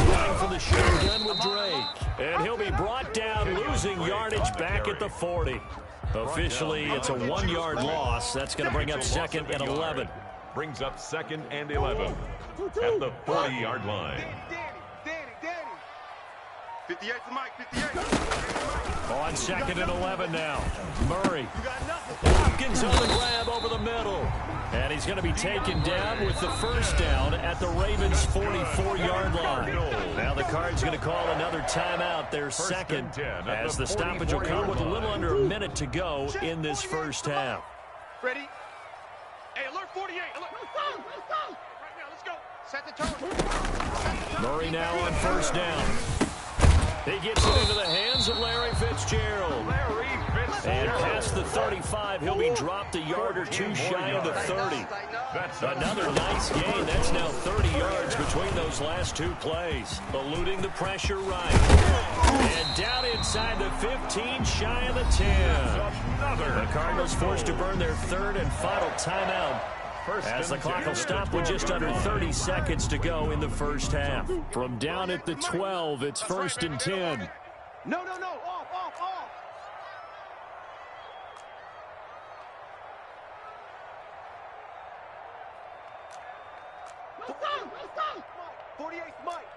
Running for the shotgun with Drake. And he'll be brought down, losing yardage back at the 40. Officially, it's a 1-yard loss. That's going to bring up 2nd and 11. Brings up 2nd and 11 at the 40-yard line. Danny. 58 to Mike, 58. On 2nd and 11 now. Murray. Hopkins on the grab over the middle. And he's going to be taken down with the first down at the Ravens' 44-yard line. Now the Cards going to call another timeout, their second, as the stoppage will come with a little under a minute to go in this first half. Ready? Hey, alert 48. Alert. Let's go. Right now, let's go. Set the tone. Murray now on first down. He gets it into the hands of Larry Fitzgerald. And past the 35, he'll be dropped a yard or two shy of the 30. Another nice gain. That's now 30 yards between those last two plays. Eluding the pressure right. And down inside the 15, shy of the 10. The Cardinals forced to burn their third and final timeout, as the clock will stop with just under 30 seconds to go in the first half. From down at the 12, it's 1st and 10. No. Off. 48, Mike.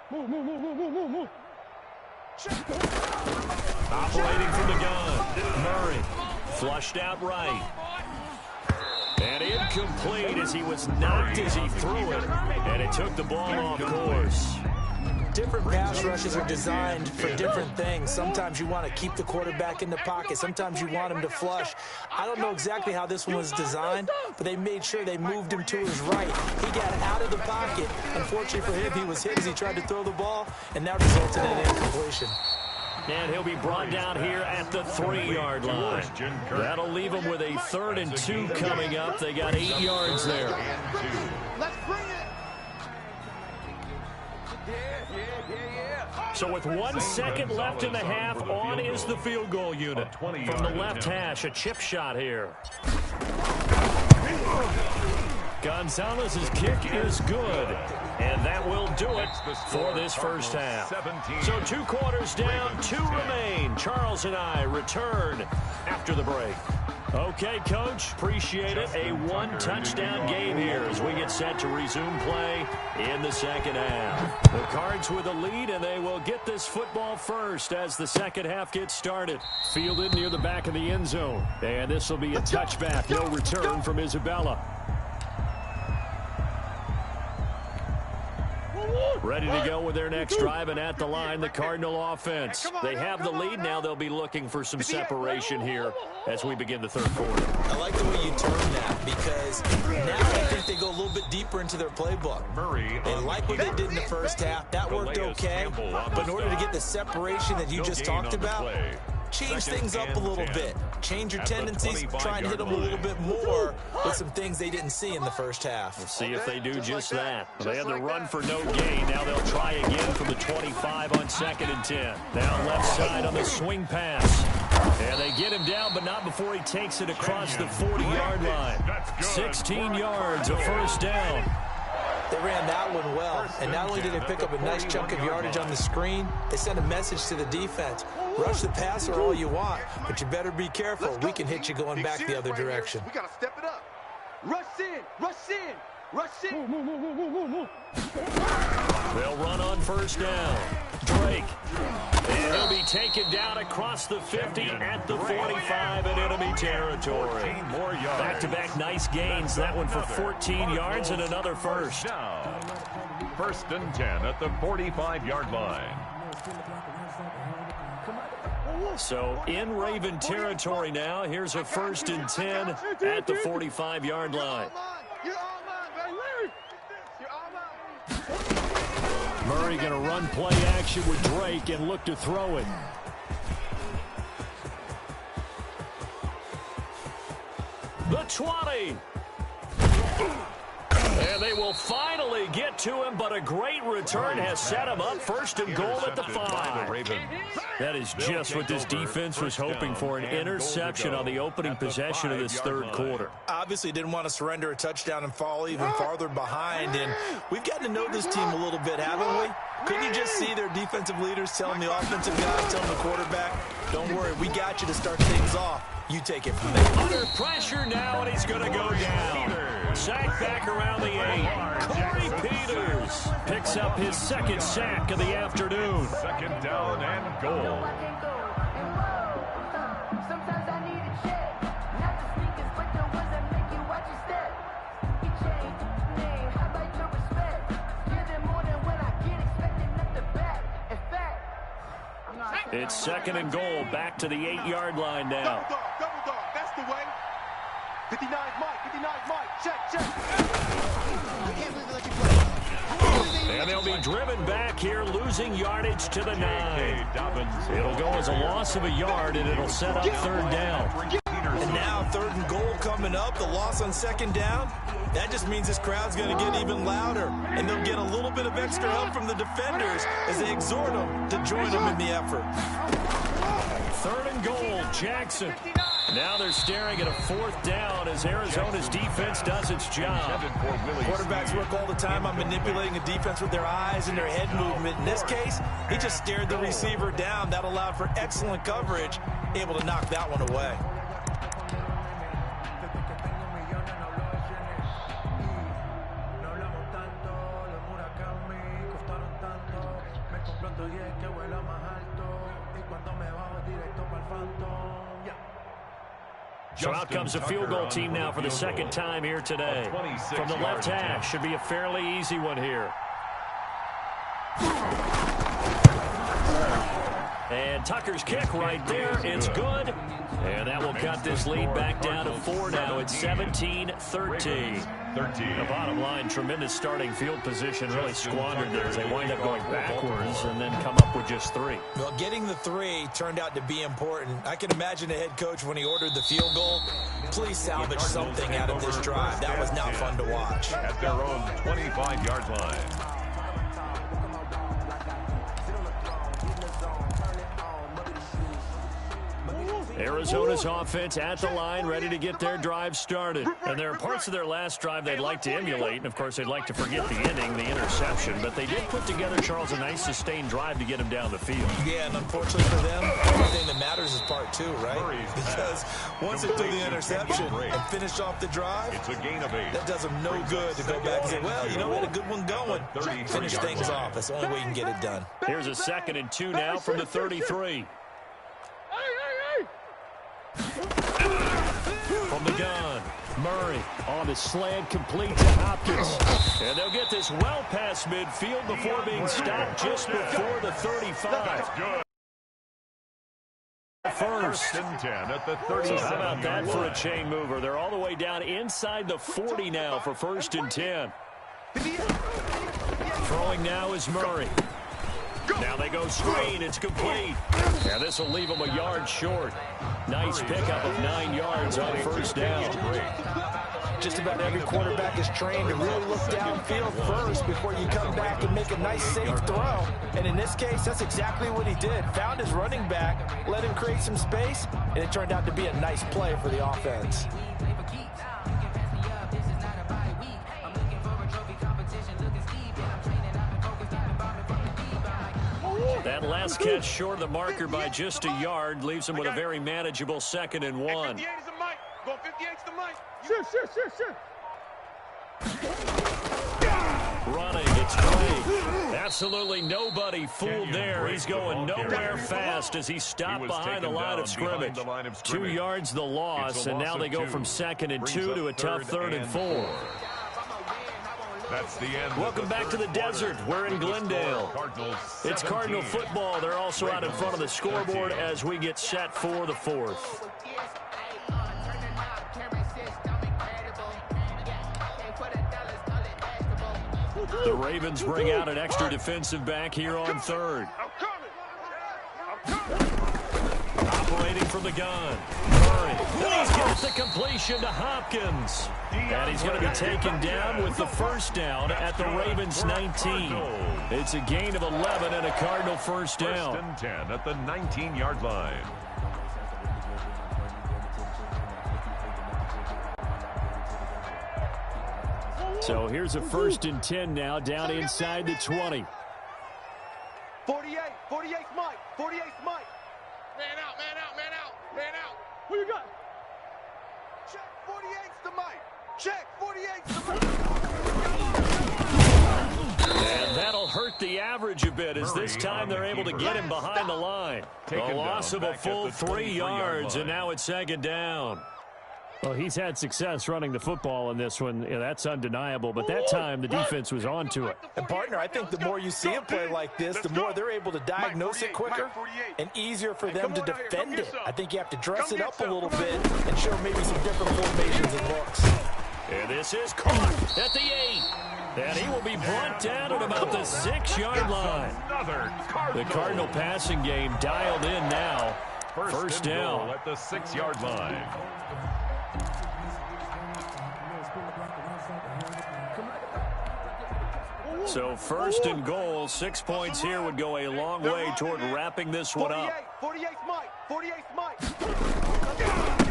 Move. Operating from the gun. Murray flushed out right. And incomplete as he was knocked as he threw it. And it took the ball off course. Different pass rushes are designed for different things. Sometimes you want to keep the quarterback in the pocket. Sometimes you want him to flush. I don't know exactly how this one was designed, but they made sure they moved him to his right. He got out of the pocket. Unfortunately for him, he was hit as he tried to throw the ball, and that resulted in an incompletion. And he'll be brought down here at the 3-yard line. That'll leave them with a 3rd and 2 coming up. They got 8 yards there. Let's bring it. So with 1 second left in the half, on is the field goal unit. From the left hash, a chip shot here. Gonzalez's kick is good. And that will do it for this first half. So 2 quarters down, 2 remain. Charles and I return after the break. Okay, Coach, appreciate it. A 1-touchdown game here as we get set to resume play in the second half. The Cards with a lead, and they will get this football first as the second half gets started. Fielded near the back of the end zone. And this will be a touchback. No return from Isabella. Ready to go with their next drive, and at the line, the Cardinal offense. They have the lead. Now they'll be looking for some separation here as we begin the third quarter. I like the way you turn that, because now I think they go a little bit deeper into their playbook. They like what they did in the first half. That worked okay. But in order to get the separation that you just talked about, change things up a little bit. Change your tendencies, try and hit them a little bit more with some things they didn't see in the first half. We'll see if they do just that. They had the run for no gain. Now they'll try again from the 25 on 2nd and 10. Now left side on the swing pass. And they get him down, but not before he takes it across the 40-yard line. 16 yards, a first down. They ran that one well, and not only did they pick up a nice chunk of yardage on the screen, they sent a message to the defense. Rush the passer all you want, but you better be careful. We can hit you going back the other direction. We got to step it up. Rush in. They'll run on first down. Drake. And And he'll be taken down across the 50 at the 45 in enemy territory. Back-to-back nice gains. That one for 14 yards and another first. Now, 1st and 10 at the 45-yard line. So in Raven territory now. Here's a 1st and 10 at the 45-yard line. Murray going to run play action with Drake and look to throw it. The 20. And they will finally get to him, but a great return has set him up. 1st and goal at the 5. That is just what this defense was hoping for, an interception on the opening possession of this 3rd quarter. Obviously didn't want to surrender a touchdown and fall even farther behind, and we've gotten to know this team a little bit, haven't we? Couldn't you just see their defensive leaders telling the offensive guys, telling the quarterback, don't worry, we got you to start things off. You take it from there. Under pressure now, and he's going to go down. Sack back around the 8. Corey Peters picks up his 2nd sack of the afternoon. 2nd down and goal. Sometimes I need a check. Not the sneakers, but the ones that make you watch your step. You change name, how about your respect? Give them more than when I get expected, not the back. In fact, it's 2nd and goal. Back to the 8-yard line now. Double dog, that's the way. 59 Mike, check. And they'll be driven back here, losing yardage to the 9. It'll go as a loss of a yard, and it'll set up 3rd down. And now 3rd and goal coming up, the loss on 2nd down. That just means this crowd's going to get even louder, and they'll get a little bit of extra help from the defenders as they exhort them to join them in the effort. 3rd and goal, Jackson. Now they're staring at a 4th down as Arizona's defense does its job. Quarterbacks work all the time on manipulating a defense with their eyes and their head movement. In this case, he just stared the receiver down. That allowed for excellent coverage, able to knock that one away. So out comes a field goal team now for the 2nd time here today. From the left hash, should be a fairly easy one here. And Tucker's kick right there. It's good. And that will cut this lead back down to 4 now. It's 17-13. The bottom line, tremendous starting field position, really squandered there as they wind up going backwards and then come up with just 3. Well, getting the 3 turned out to be important. I can imagine the head coach when he ordered the field goal. Please salvage something out of this drive. That was not fun to watch. At their own 25-yard line. Arizona's offense at the line, ready to get their drive started. And there are parts of their last drive they'd like to emulate, and of course they'd like to forget the inning, the interception. But they did put together, Charles, a nice sustained drive to get him down the field. Yeah, and unfortunately for them, everything that matters is part 2, right? Because once they threw the interception and finished off the drive, it's a gain of 8. That does them no good to go back and say, well, you know, we had a good one going. Finish things off. That's the only way you can get it done. Here's a 2nd and 2 now from the 33. From the gun, Murray on the slant, complete to Hopkins. And they'll get this well past midfield before being stopped just before the 35. First and 10 at the 37. So how about that for a chain mover? They're all the way down inside the 40 now for 1st and 10. Throwing now is Murray. Now they go screen. It's complete. And this will leave them a yard short. Nice pickup of 9 yards on 1st down. Just about every quarterback is trained to really look downfield first before you come back and make a nice, safe throw. And in this case, that's exactly what he did. Found his running back, let him create some space, and it turned out to be a nice play for the offense. That last catch short of the marker by just a yard leaves him with a very manageable 2nd and 1. 58 is the mic. Go 58 is the mic. Sure. Running, it's Drake. Absolutely nobody fooled there. He's going nowhere fast as he stopped behind the line of scrimmage. 2 yards the loss, and now they go from 2nd and 2 to a tough 3rd and 4. That's the end. Welcome back to the desert. We're in Glendale. It's Cardinal football. They're also out in front of the scoreboard as we get set for the 4th. The Ravens bring out an extra defensive back here on 3rd. Operating from the gun. Murray. And he's got the completion to Hopkins. And he's going to be taken down with the first down at the Ravens 19. It's a gain of 11 and a Cardinal first down. 1st and 10 at the 19-yard line. So here's a 1st and 10 now down inside the 20. 48, 48's Mike, 48's Mike. Man out, man out, man out, man out. Who you got? Check, 48's the Mike. Check, 48's the Mike. And that'll hurt the average a bit as this time they're able to get him behind the line. A loss of a full 3 yards, and now it's 2nd down. Well, he's had success running the football in this one. Yeah, that's undeniable. But that time, the defense was onto it. And, partner, I think the more you see him play like this, the more they're able to diagnose it quicker and easier for them to defend it. I think you have to dress it up a little bit and show maybe some different formations and looks. And this is caught at the 8. And he will be brought down at about the 6-yard line. The Cardinal passing game dialed in now. First down at the 6-yard line. So 1st and goal, 6 points here would go a long way toward wrapping this one up. 48's Mike, 48's Mike.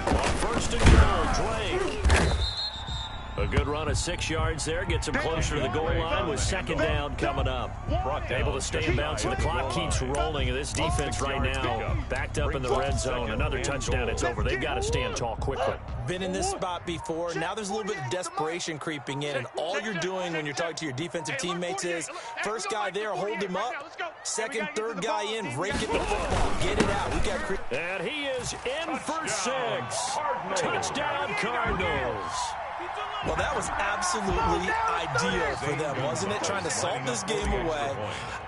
On 1st and goal, Drake. A good run of 6 yards there. Gets him closer to the goal line with 2nd down coming up. Able to stay in bounds, and the clock keeps rolling. And this defense right now backed up in the red zone. Another touchdown, it's over. They've got to stand tall quickly. Been in this spot before. Now there's a little bit of desperation creeping in. And all you're doing when you're talking to your defensive teammates is first guy there, hold him up. Second, third guy in, rake it the football. Get it out. We got and he is in for 6. Touchdown, Cardinals. Well, that was absolutely ideal for them, wasn't it? Trying to salt this game away.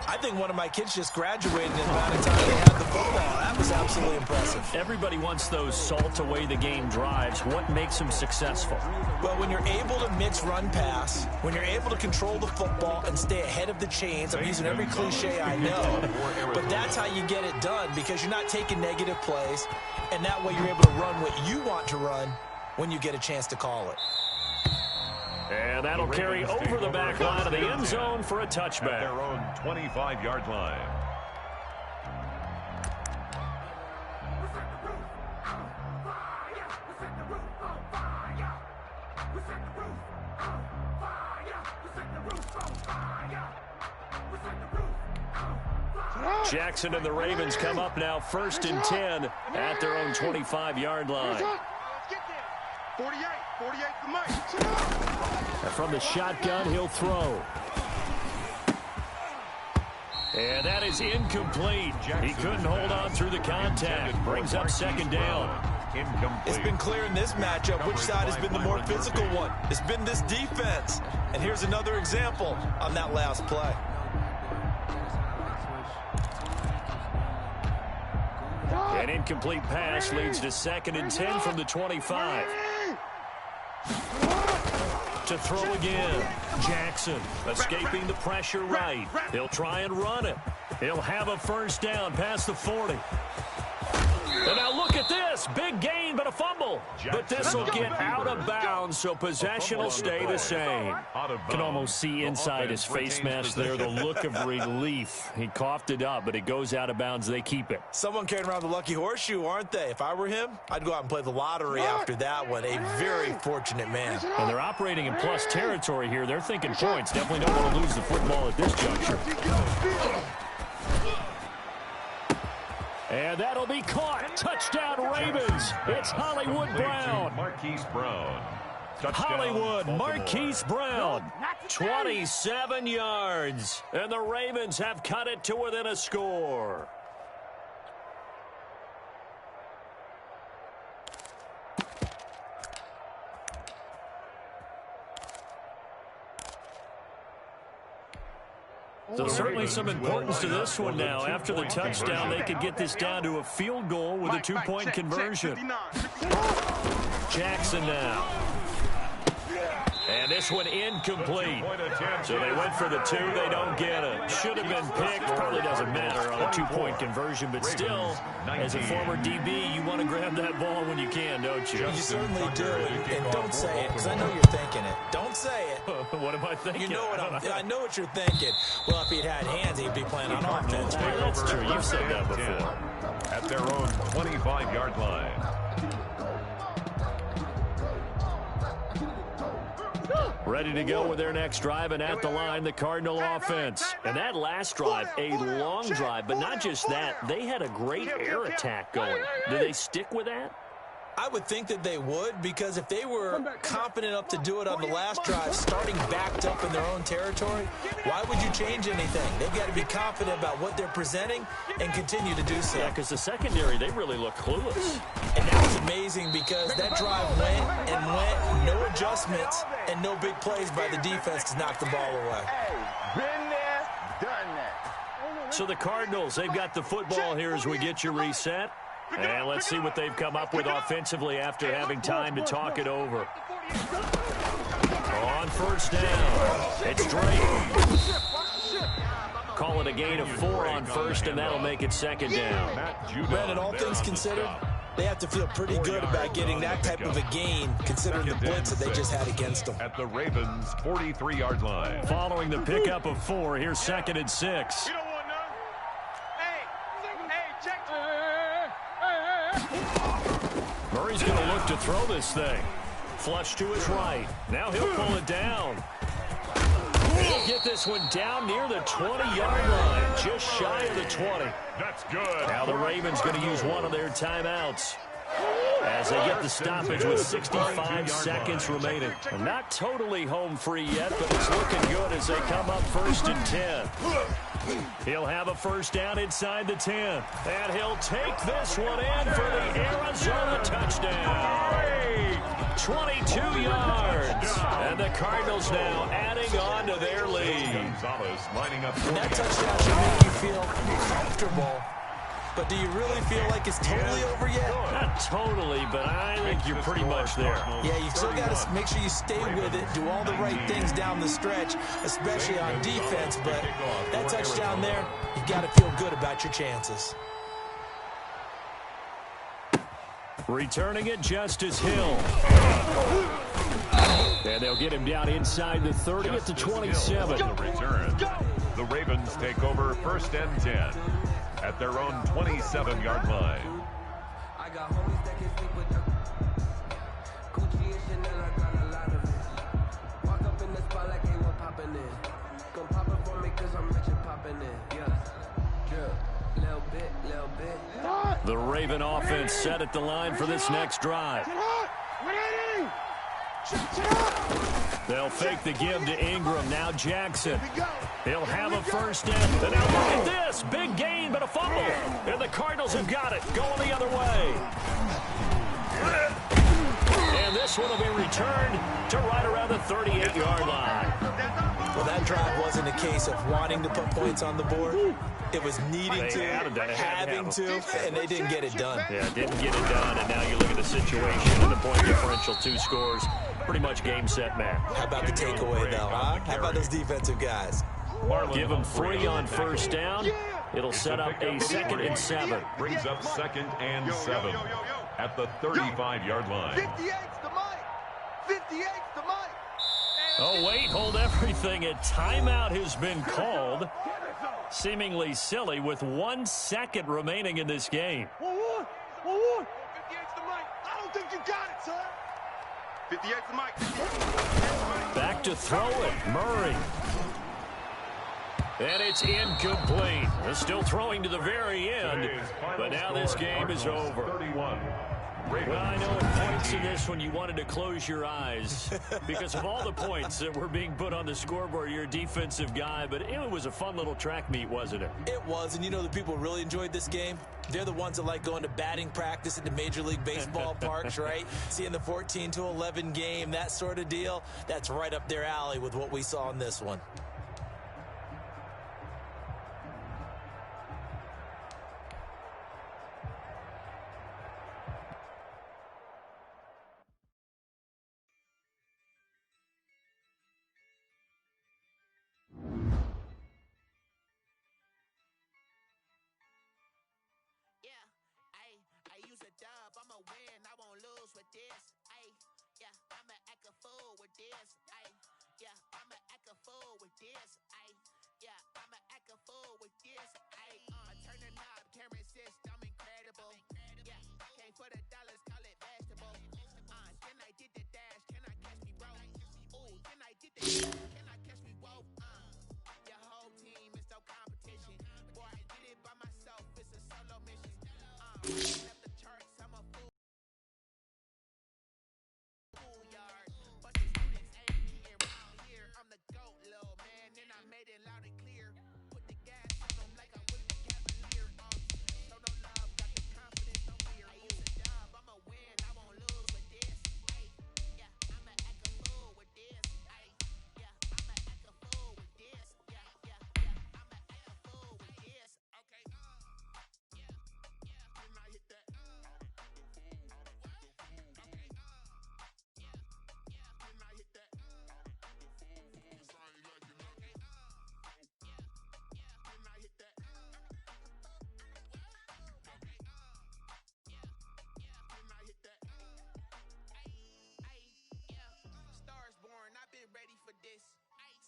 I think one of my kids just graduated in the amount of time they had the football. That was absolutely impressive. Everybody wants those salt away the game drives. What makes them successful? Well, when you're able to mix run pass, when you're able to control the football and stay ahead of the chains, I'm using every cliche I know, but that's how you get it done because you're not taking negative plays, and that way you're able to run what you want to run when you get a chance to call it. And that'll carry over the back line of the end zone for a touchback. At their own 25-yard line. Jackson and the Ravens come up now 1st and 10 at their own 25-yard line. 48 for Mike. And from the shotgun, he'll throw. And that is incomplete. He couldn't hold on through the contact. Brings up 2nd down. It's been clear in this matchup which side has been the more physical one. It's been this defense. And here's another example on that last play. An incomplete pass leads to 2nd and 10 from the 25. To throw again. Jackson escaping the pressure right. He'll try and run it. He'll have a first down past the 40. And now look at this. Big gain, but a fumble. But this will get out of bounds, so possession will stay the same. Can almost see inside his face mask there the look of relief. He coughed it up, but it goes out of bounds. They keep it. Someone carrying around the lucky horseshoe, aren't they? If I were him, I'd go out and play the lottery after that one. A very fortunate man. And they're operating in plus territory here. They're thinking points. Definitely don't want to lose the football at this juncture. And that'll be caught. Touchdown, Ravens. It's Hollywood Brown. Marquise Brown. Hollywood, Marquise Brown, 27 yards. And the Ravens have cut it to within a score. So certainly some importance to this one now. After the touchdown, they could get this down to a field goal with a two-point conversion. Jackson now. And this one incomplete. So they went for the two. They don't get it. Should have been picked. Probably doesn't matter on a two-point conversion. But still, as a former DB, you want to grab that ball when you can, don't you? You certainly do. And don't say it, because I know you're thinking it. Don't say it. What am I thinking? You know what I know what you're thinking. Well, if he'd had hands, he'd be playing on offense. Well, that's true. You've said that before. At their own 25-yard line. Ready to go with their next drive, and at the line, the Cardinal offense. And that last drive, a long drive, but not just that. They had a great air attack going. Do they stick with that? I would think that they would, because if they were confident enough to do it on the last drive, starting backed up in their own territory, why would you change anything? They've got to be confident about what they're presenting and continue to do so. Yeah, because the secondary, they really look clueless. And that was amazing, because that drive went and went, no adjustments, and no big plays by the defense to knock the ball away. Been there, done that. So the Cardinals, they've got the football here as we get you reset. And let's see what they've come up with offensively after having time to talk it over. On first down, it's Drake. Call it a gain of 4 on first, and that'll make it second down. Brandon, all things considered, they have to feel pretty good about getting that type of a gain, considering the blitz that they just had against them. At the Ravens' 43-yard line. Following the pickup of 4, here's 2nd and 6. Murray's going to look to throw this thing. Flush to his right. Now he'll pull it down. He'll get this one down near the 20-yard line, just shy of the 20. That's good. Now the Ravens going to use one of their timeouts as they get the stoppage with 65 seconds remaining. Not totally home free yet, but it's looking good as they come up 1st and 10. He'll have a first down inside the 10. And he'll take this one in for the Arizona touchdown. 22 yards. And the Cardinals now adding on to their lead. And that touchdown should make you feel comfortable. But do you really feel like it's totally over yet? Not totally, but I think you're pretty much there. Yeah, you've still got to make sure you stay with it, do all the right things down the stretch, especially on defense. But that touchdown there, you've got to feel good about your chances. Returning it, Justice Hill. And they'll get him down inside the 30 at the 27. Return. The Ravens take over 1st and 10. At their own 27-yard line. I got homies that can sleep with the Gucci and Chanel, I got a lot of it. Walk up in the spot like they were popping in. Come pop it for me cause I'm rich and popping in. Yeah. Little bit. The Raven offense set at the line for this next drive. They'll fake the give to Ingram. Now Jackson. He'll have a first down. And now look at this. Big gain, but a fumble. And the Cardinals have got it. Going the other way. And this one will be returned to right around the 38-yard line. Well, that drive wasn't a case of wanting to put points on the board. It was needing to, having to, and they didn't get it done. Yeah, didn't get it done, and now you look at the situation and the point differential, 2 scores, pretty much game, set, match. How about the takeaway, though, huh? How about those defensive guys? Give them 3 on first down. It'll set up a 2nd and 7. Brings up 2nd and 7 at the 35-yard line. 58's the mic. 58's the mic. Oh, wait, hold everything. A timeout has been called. Seemingly silly with 1 second remaining in this game. 58's the mic. I don't think you got it, son. 58's the mic. Back to throw it. Murray. And it's incomplete. They're still throwing to the very end. But now this game is over. Well, I know at points in this one you wanted to close your eyes because of all the points that were being put on the scoreboard. You're a defensive guy, but it was a fun little track meet, wasn't it? It was, and you know the people who really enjoyed this game? They're the ones that like going to batting practice at the Major League Baseball parks, right? Seeing the 14-11 game, that sort of deal, that's right up their alley with what we saw in this one.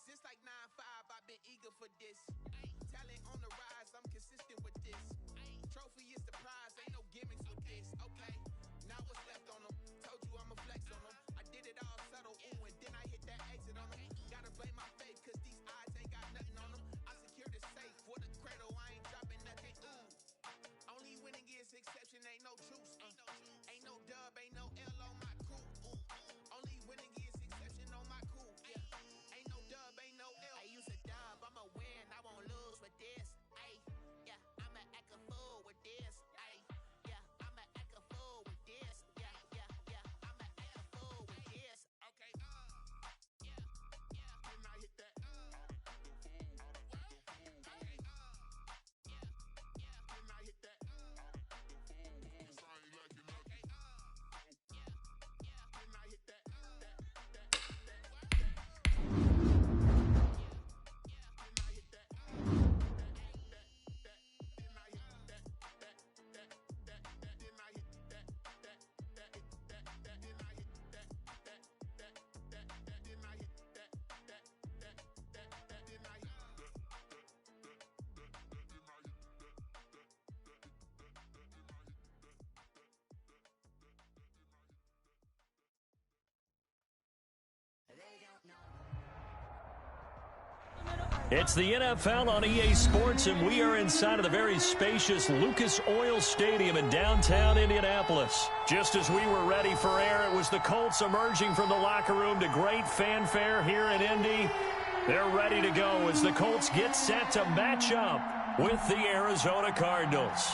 Since like 9-5, I've been eager for this. Talent on the rise, I'm consistent with this. Trophy is the prize, ain't no gimmicks with this. Okay, now what's left on them? Told you I'ma flex on them. I did it all subtle, ooh, and then I hit that exit on them. Gotta blame my faith, cause these odds ain't got nothing on them. I secured the safe for the cradle, I ain't dropping nothing, ooh. Only winning is exception, ain't no truce. Ain't no dub, ain't no L on my crew. Only winning is exception on my crew. Yeah, ain't no dub, ain't no L. I use a dub, I'ma win, I won't lose with this. Ay, yeah, I'ma act a fool with this. Ay, yeah, I'ma act a fool with this. Yeah, yeah, yeah, I'ma act a fool with this. Okay, yeah, yeah, when I hit that. Okay, yeah, yeah, when I hit that. It's the NFL on EA Sports, and we are inside of the very spacious Lucas Oil Stadium in downtown Indianapolis. Just as we were ready for air, it was the Colts emerging from the locker room to great fanfare here in Indy. They're ready to go as the Colts get set to match up with the Arizona Cardinals.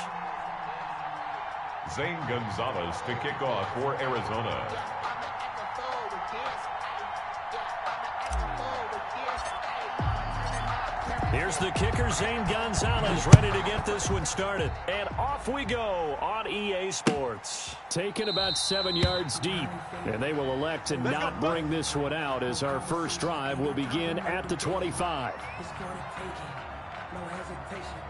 Zane Gonzalez to kick off for Arizona. Here's the kicker, Zane Gonzalez, ready to get this one started. And off we go on EA Sports. Taken about 7 yards deep, and they will elect to not bring this one out as our first drive will begin at the 25. It's for the taking, no hesitation.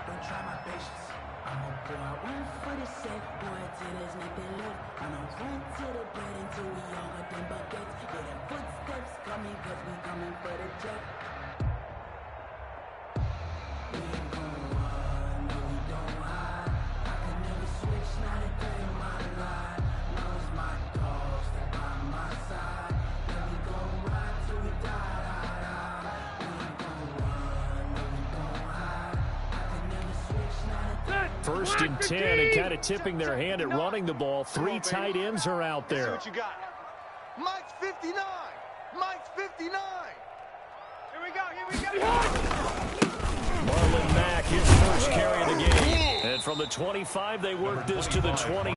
Don't try my patience. I'ma pour out one for the set, boy, till there's nothing left. I'ma run to the bed until we all got them buckets. Yeah, them footsteps coming, cause we coming for the jet. We ain't gon' run, no, we don't hide. I can never switch, not a day in my life. Knows my dogs, they by my side. Yeah, we gon' ride till we die. We ain't gon' run, no, we don't hide. I can never switch, not a day in my life. 1st and 10 and kind of tipping their hand at running the ball. 3 tight ends are out there. What you got? Mike's 59. Mike's 59. Here we go. Marlon Mack, his first carry of the game. And from the 25, they work this to the 20.